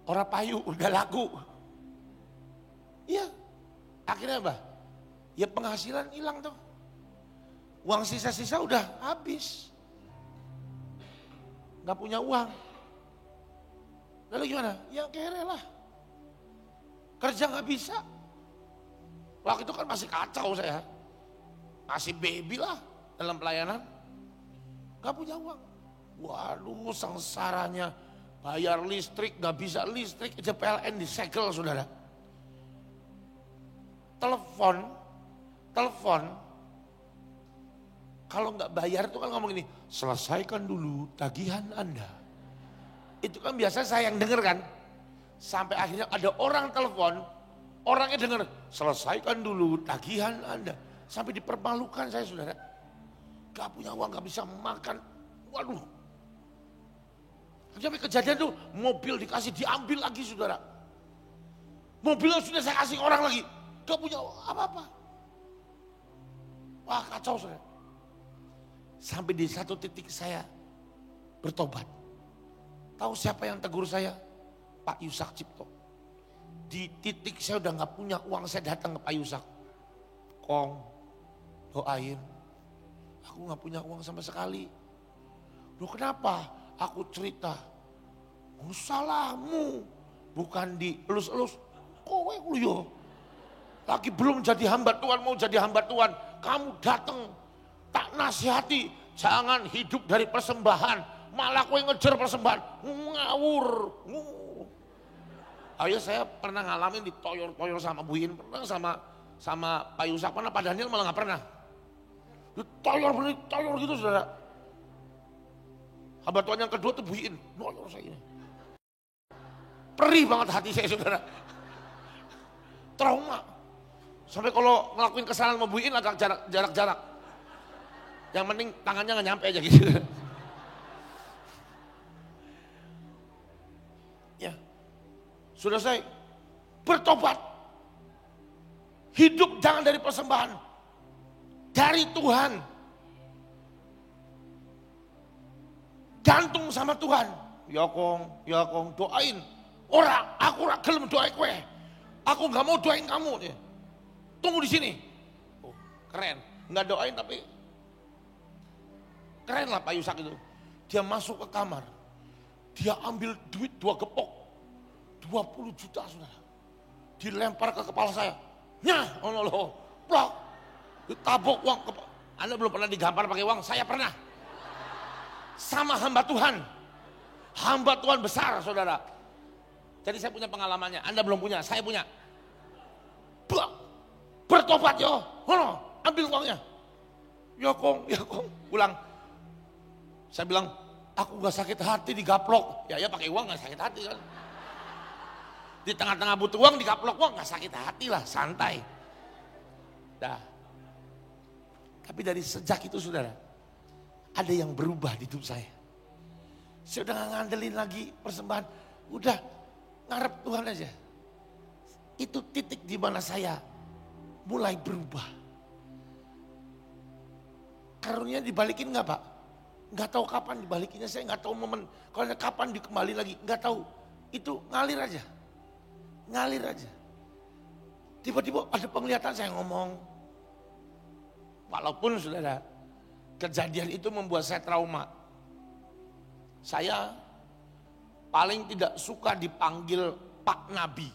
Orang payu udah laku. Iya. Akhirnya apa? Ya penghasilan hilang tuh. Uang sisa-sisa udah habis. Gak punya uang. Lalu gimana? Ya kere lah. Kerja gak bisa. Waktu itu kan masih kacau saya. Masih baby lah dalam pelayanan. Gak punya uang. Waduh sengsaranya. Bayar listrik gak bisa listrik. Aja PLN disegel saudara. Telepon. Kalau gak bayar itu kan ngomong gini. Selesaikan dulu tagihan Anda. Itu kan biasa saya yang denger kan. Sampai akhirnya ada orang telepon. Orangnya denger. Selesaikan dulu tagihan Anda. Sampai dipermalukan saya saudara. Gak punya uang, gak bisa makan. Waduh. Sampai kejadian tuh mobil dikasih diambil lagi saudara. Mobilnya sudah saya kasih orang lagi. Gak punya apa-apa. Wah kacau saudara. Sampai di satu titik saya bertobat. Tahu siapa yang tegur saya? Pak Yusak Cipto. Di titik saya udah gak punya uang, saya datang ke Pak Yusak. Kong, doain. Aku gak punya uang sama sekali. Loh kenapa? Aku cerita. Oh salahmu. Bukan dielus-elus. Kowe lu yo. Lagi belum jadi hamba Tuhan, mau jadi hamba Tuhan. Kamu datang. Tak nasihati. Jangan hidup dari persembahan. Malah kowe ngejar persembahan. Ngawur. Ayo saya pernah ngalamin ditoyor-toyor sama Bu In. Pernah sama Pak Yusak. Pernah Pak Daniel malah gak pernah. Toyor gitu saudara. Hamba Tuhan yang kedua tuh Bu In. Noyor saya ini. Perih banget hati saya saudara. Trauma. Sampai kalau ngelakuin kesalahan sama Bu In agak jarak-jarak. Yang penting tangannya gak nyampe aja gitu. Ya. Sudah saya bertobat. Hidup jangan dari persembahan. Dari Tuhan. Gantung sama Tuhan. Ya kong, doain. Aku ora gelem doain kowe. Aku gak mau doain kamu. Tunggu di sini. Oh, keren. Nggak doain tapi keren lah Pak Yusak itu. Dia masuk ke kamar. Dia ambil duit 2 gepok. 20 juta saudara. Dilempar ke kepala saya. Nyah, ono loh. Plok. Ditabok uang. Anda belum pernah digampar pakai uang, saya pernah. Sama hamba Tuhan. Hamba Tuhan besar saudara. Jadi saya punya pengalamannya. Anda belum punya, saya punya. Plok. Bertobat yo. Ono, ambil uangnya. Ya kong. Pulang. Saya bilang, aku gak sakit hati digaplok. Ya pakai uang gak sakit hati kan. Di tengah-tengah butuh uang digaplok uang gak sakit hati lah, santai. Dah. Tapi dari sejak itu saudara, ada yang berubah di hidup saya. Saya udah gak ngandelin lagi persembahan, udah ngarep Tuhan aja. Itu titik di mana saya mulai berubah. Karunia dibalikin gak Pak? Gak tahu kapan dibalikinnya, saya gak tahu momen. Kalau kapan dikembali lagi, gak tahu. Itu ngalir aja. Ngalir aja. Tiba-tiba ada penglihatan saya ngomong. Walaupun saudara, kejadian itu membuat saya trauma. Saya paling tidak suka dipanggil Pak Nabi.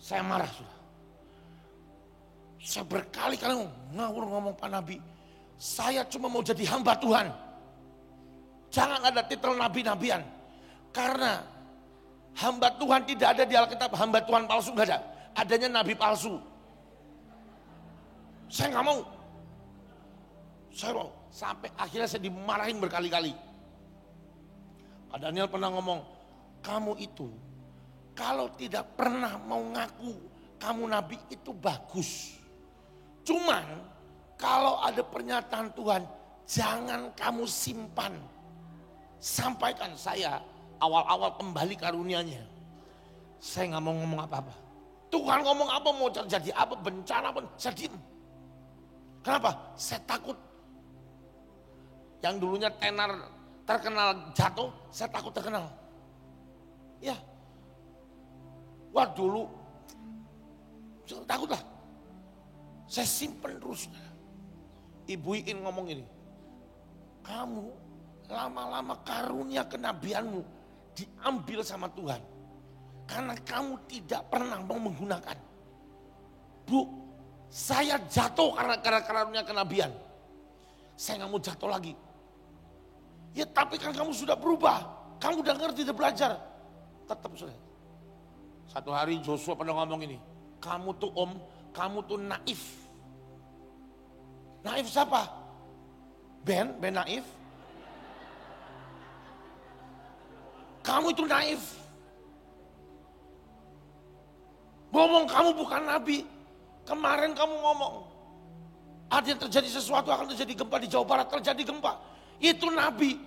Saya marah sudah. Saya berkali-kali ngawur ngomong Pak Nabi. Saya cuma mau jadi hamba Tuhan. Jangan ada titel nabi-nabian. Karena hamba Tuhan tidak ada di Alkitab, hamba Tuhan palsu gak ada. Adanya nabi palsu. Saya gak mau. Saya mau. Sampai akhirnya saya dimarahin berkali-kali. Pak Daniel pernah ngomong, kamu itu kalau tidak pernah mau ngaku kamu nabi itu bagus. Cuman kalau ada pernyataan Tuhan, jangan kamu simpan. Sampaikan saya awal-awal kembali karunia-Nya. Saya gak mau ngomong apa-apa. Tuhan ngomong apa, mau terjadi apa, bencana pun, saya diem. Kenapa? Saya takut. Yang dulunya tenar terkenal jatuh, saya takut terkenal. Ya. Wah dulu, takutlah. Saya simpen terus. Ibu Iin ngomong ini, kamu lama-lama karunia kenabianmu diambil sama Tuhan. Karena kamu tidak pernah mau menggunakan. Bu, saya jatuh karena karunia kenabian. Saya gak mau jatuh lagi. Ya tapi kan kamu sudah berubah. Kamu udah ngerti, udah belajar. Tetap sudah. Satu hari Joshua pernah ngomong ini. Kamu tuh kamu tuh naif. Naif siapa? Ben naif. Kamu itu naif. Ngomong kamu bukan nabi. Kemarin kamu ngomong. Ada yang terjadi sesuatu, akan terjadi gempa di Jawa Barat. Terjadi gempa. Itu nabi.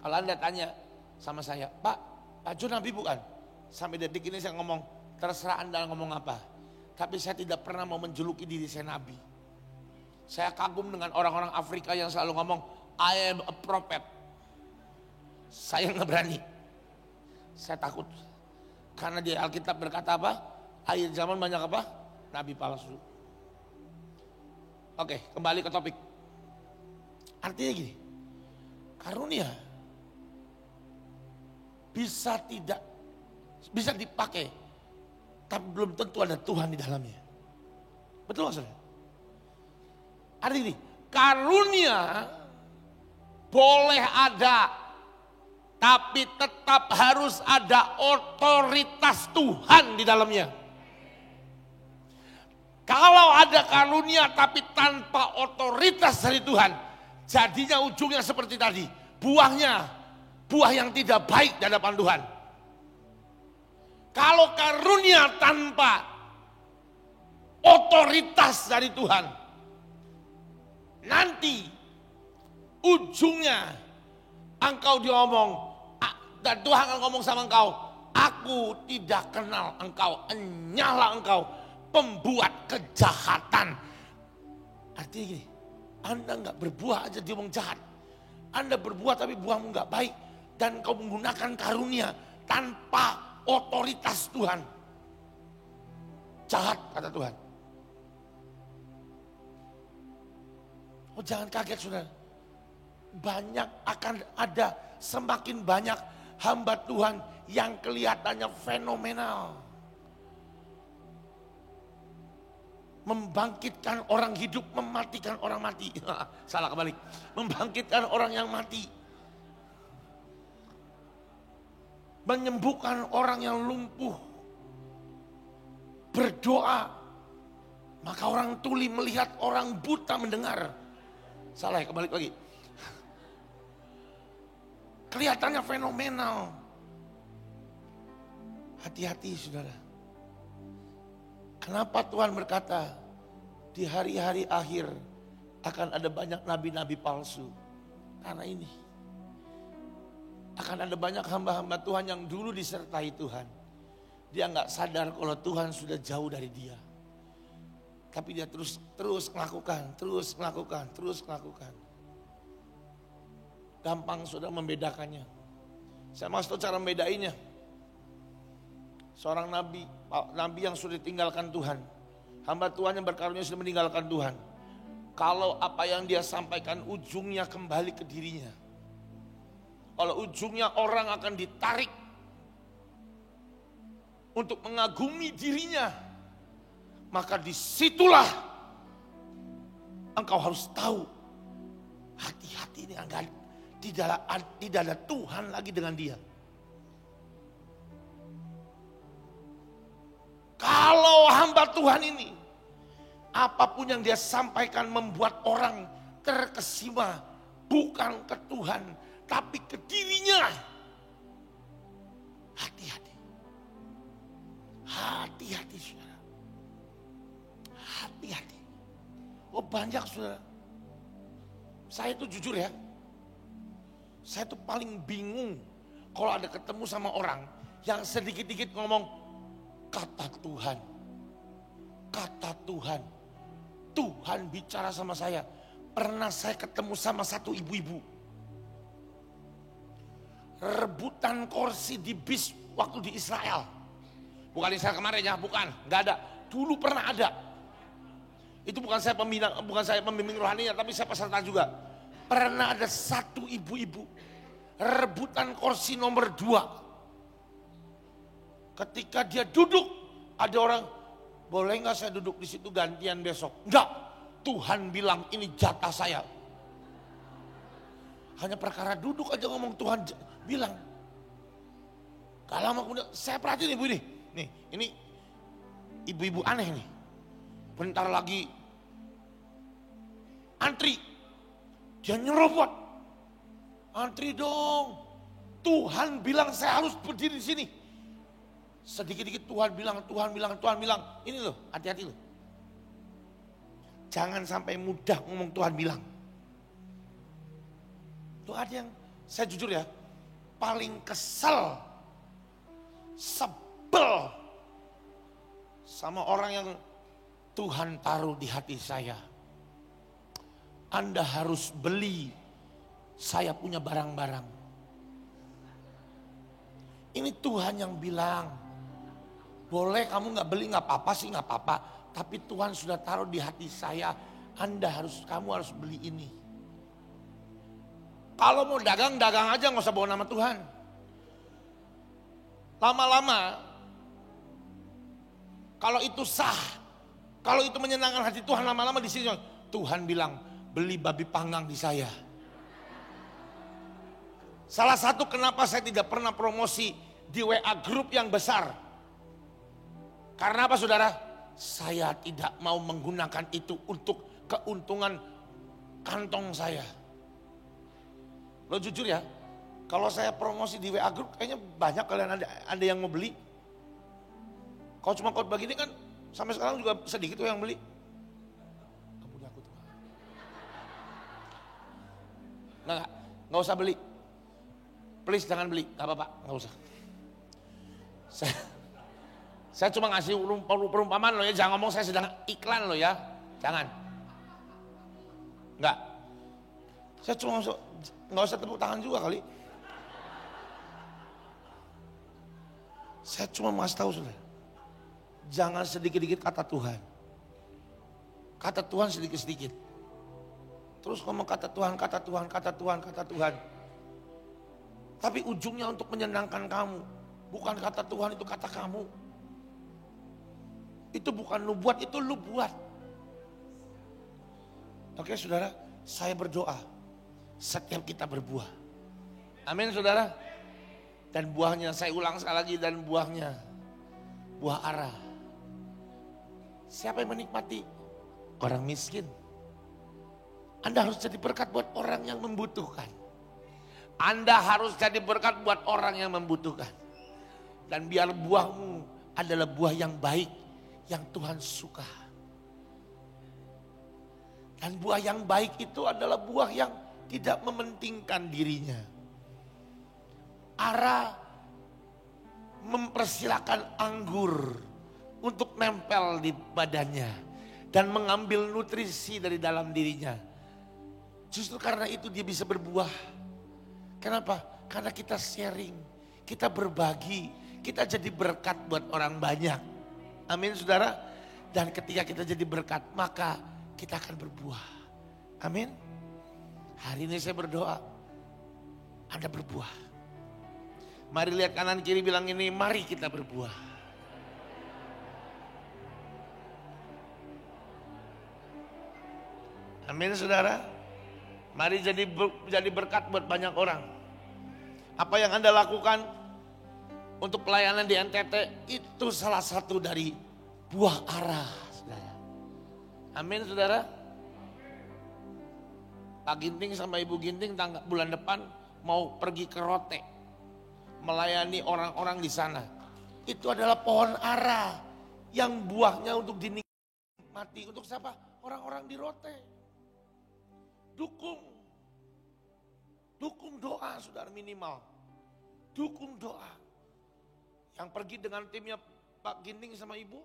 Kalau Anda tanya sama saya, Pak Jo nabi bukan? Sampai detik ini saya ngomong, terserah Anda ngomong apa. Tapi saya tidak pernah mau menjuluki diri saya nabi. Saya kagum dengan orang-orang Afrika yang selalu ngomong, I am a prophet. Saya nggak berani. Saya takut. Karena di Alkitab berkata apa? Akhir zaman banyak apa? Nabi palsu. Oke, kembali ke topik. Artinya gini, karunia bisa dipakai, tapi belum tentu ada Tuhan di dalamnya. Betul maksudnya? Artinya gini, karunia boleh ada, tapi tetap harus ada otoritas Tuhan di dalamnya. Kalau ada karunia tapi tanpa otoritas dari Tuhan, jadinya ujungnya seperti tadi. Buah yang tidak baik di hadapan Tuhan. Kalau karunia tanpa otoritas dari Tuhan, nanti ujungnya engkau diomong, dan Tuhan akan ngomong sama engkau, aku tidak kenal engkau, enyahlah engkau pembuat kejahatan. Artinya gini, Anda gak berbuah aja diomong jahat. Anda berbuah tapi buahmu gak baik. Dan kau menggunakan karunia tanpa otoritas Tuhan. Jahat kata Tuhan. Oh jangan kaget saudara. Akan ada semakin banyak hamba Tuhan yang kelihatannya fenomenal. Membangkitkan orang hidup, mematikan orang mati. Salah kebalik. Membangkitkan orang yang mati. Menyembuhkan orang yang lumpuh. Berdoa. Maka orang tuli melihat, orang buta mendengar. Salah ya, kebalik lagi. Kelihatannya fenomenal. Hati-hati saudara. Kenapa Tuhan berkata di hari-hari akhir akan ada banyak nabi-nabi palsu? Karena ini. Akan ada banyak hamba-hamba Tuhan yang dulu disertai Tuhan. Dia nggak sadar kalau Tuhan sudah jauh dari dia. Tapi dia terus melakukan. Gampang sudah membedakannya. Saya maksud cara membedainnya. Seorang nabi yang sudah ditinggalkan Tuhan. Hamba Tuhan yang berkarunia sudah meninggalkan Tuhan. Kalau apa yang dia sampaikan ujungnya kembali ke dirinya. Kalau ujungnya orang akan ditarik untuk mengagumi dirinya. Maka disitulah engkau harus tahu. Hati-hati ini tidak ada Tuhan lagi dengan dia. Kalau hamba Tuhan ini, apapun yang dia sampaikan membuat orang terkesima, bukan ke Tuhan, tapi ke dirinya. Hati-hati. Hati-hati saudara. Hati-hati. Oh banyak saudara. Saya itu jujur ya. Saya itu paling bingung kalau ada ketemu sama orang yang sedikit-dikit ngomong, kata Tuhan. Kata Tuhan. Tuhan bicara sama saya. Pernah saya ketemu sama satu ibu-ibu. Rebutan kursi di bis waktu di Israel. Bukan Israel kemarin ya, bukan. Gak ada. Dulu pernah ada. Itu bukan saya pembimbing rohaninya, tapi saya peserta juga. Pernah ada satu ibu-ibu. Rebutan kursi nomor 2. Ketika dia duduk, ada orang, boleh gak saya duduk di situ gantian besok? Enggak. Tuhan bilang ini jatah saya. Hanya perkara duduk aja ngomong Tuhan bilang. Gak lama kemudian saya perhatiin ibu ini. Nih ini ibu-ibu aneh nih. Bentar lagi antri. Dia nyerobot. Antri dong. Tuhan bilang saya harus berdiri di sini. Sedikit-dikit Tuhan bilang. Ini loh, hati-hati loh. Jangan sampai mudah ngomong Tuhan bilang. Tuh ada yang, saya jujur ya, paling kesel, sebel sama orang yang Tuhan taruh di hati saya. Anda harus beli, saya punya barang-barang. Ini Tuhan yang bilang, boleh kamu gak beli gak apa-apa sih gak apa-apa. Tapi Tuhan sudah taruh di hati saya, kamu harus beli ini. Kalau mau dagang aja, gak usah bawa nama Tuhan. Lama-lama, kalau itu sah, kalau itu menyenangkan hati Tuhan, lama-lama di sini Tuhan bilang, beli babi panggang di saya. Salah satu kenapa saya tidak pernah promosi di WA grup yang besar. Karena apa saudara? Saya tidak mau menggunakan itu untuk keuntungan kantong saya. Lo jujur ya, kalau saya promosi di WA Group kayaknya banyak kalian ada yang mau beli. Kalau cuma khotbah begini kan sampai sekarang juga sedikit tuh yang beli. Ampuni aku Tuhan. Nggak usah beli. Please jangan beli, nggak apa-apa, nggak usah. Saya cuma ngasih perumpamaan lo ya, jangan ngomong saya sedang iklan lo ya, jangan. Enggak. Saya cuma nggak usah tepuk tangan juga kali. Saya cuma mau kasih tahu saudara, jangan sedikit-sedikit kata Tuhan. Kata Tuhan sedikit-sedikit. Terus ngomong kata Tuhan. Tapi ujungnya untuk menyenangkan kamu. Bukan kata Tuhan, itu kata kamu. Itu bukan lu buat, itu lu buat. Oke saudara, saya berdoa setiap kita berbuah. Amin saudara. Dan buahnya, saya ulang sekali lagi, dan buahnya buah ara. Siapa yang menikmati? Orang miskin. Anda harus jadi berkat buat orang yang membutuhkan. Anda harus jadi berkat buat orang yang membutuhkan. Dan biar buahmu adalah buah yang baik, yang Tuhan suka. Dan buah yang baik itu adalah buah yang tidak mementingkan dirinya. Ara mempersilakan anggur untuk nempel di badannya dan mengambil nutrisi dari dalam dirinya. Justru karena itu dia bisa berbuah. Kenapa? Karena kita sharing, kita berbagi, kita jadi berkat buat orang banyak. Amin saudara. Dan ketika kita jadi berkat, maka kita akan berbuah. Amin. Hari ini saya berdoa, Anda berbuah. Mari lihat kanan kiri bilang ini, mari kita berbuah. Amin saudara. Mari jadi berkat buat banyak orang. Apa yang Anda lakukan untuk pelayanan di NTT itu salah satu dari buah ara, saudara. Amin saudara. Pak Ginting sama Ibu Ginting bulan depan mau pergi ke Rote, melayani orang-orang di sana. Itu adalah pohon ara yang buahnya untuk dinikmati. Untuk siapa? Orang-orang di Rote. Dukung doa saudara, minimal. Dukung doa. Yang pergi dengan timnya Pak Ginting sama Ibu,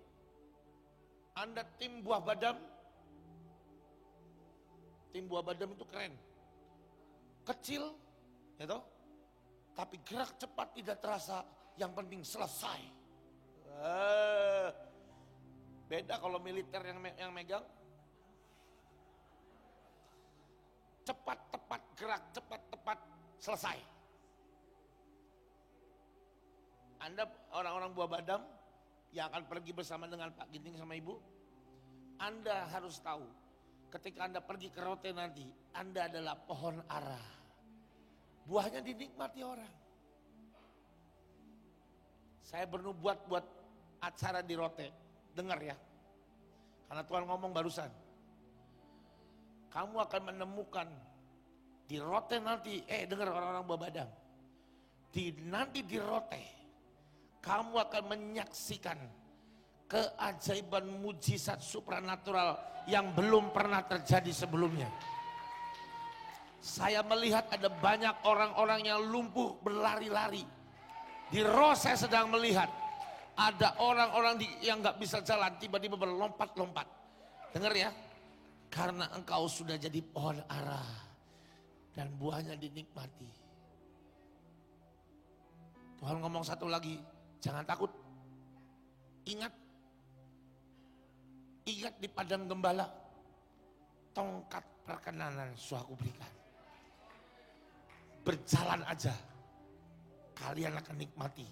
Anda tim buah badam, Tim buah badam itu keren. Kecil, ya toh? Tapi gerak cepat tidak terasa, yang penting selesai. Beda kalau militer yang megang. Cepat, tepat, gerak, cepat, tepat, selesai. Anda orang-orang buah badam yang akan pergi bersama dengan Pak Ginting sama Ibu, Anda harus tahu, ketika Anda pergi ke Rote nanti, Anda adalah pohon ara. Buahnya dinikmati orang. Saya bernubuat buat acara di Rote, dengar ya. Karena Tuhan ngomong barusan. Kamu akan menemukan di Rote nanti, dengar orang-orang buah badam. Nanti di Rote, kamu akan menyaksikan keajaiban mujizat supranatural yang belum pernah terjadi sebelumnya. Saya melihat ada banyak orang-orang yang lumpuh berlari-lari. Di Roh saya sedang melihat ada orang-orang yang gak bisa jalan tiba-tiba berlompat-lompat. Dengar ya, karena engkau sudah jadi pohon ara dan buahnya dinikmati. Tuhan ngomong satu lagi, jangan takut. Ingat di padang gembala, tongkat perkenanan sudah aku berikan. Berjalan aja, kalian akan nikmati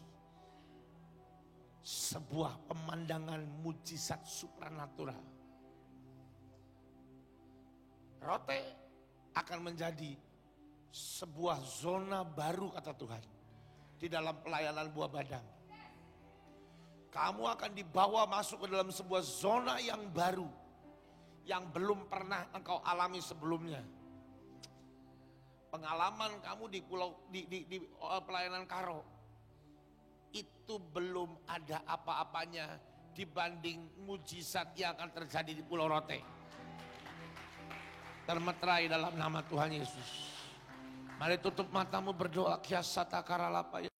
sebuah pemandangan mujizat supranatural. Rote akan menjadi sebuah zona baru kata Tuhan di dalam pelayanan buah badam. Kamu akan dibawa masuk ke dalam sebuah zona yang baru yang belum pernah engkau alami sebelumnya. Pengalaman kamu di pelayanan Karo itu belum ada apa-apanya dibanding mujizat yang akan terjadi di Pulau Rote. Termeterai dalam nama Tuhan Yesus. Mari tutup matamu berdoa. Kiasata karalapa.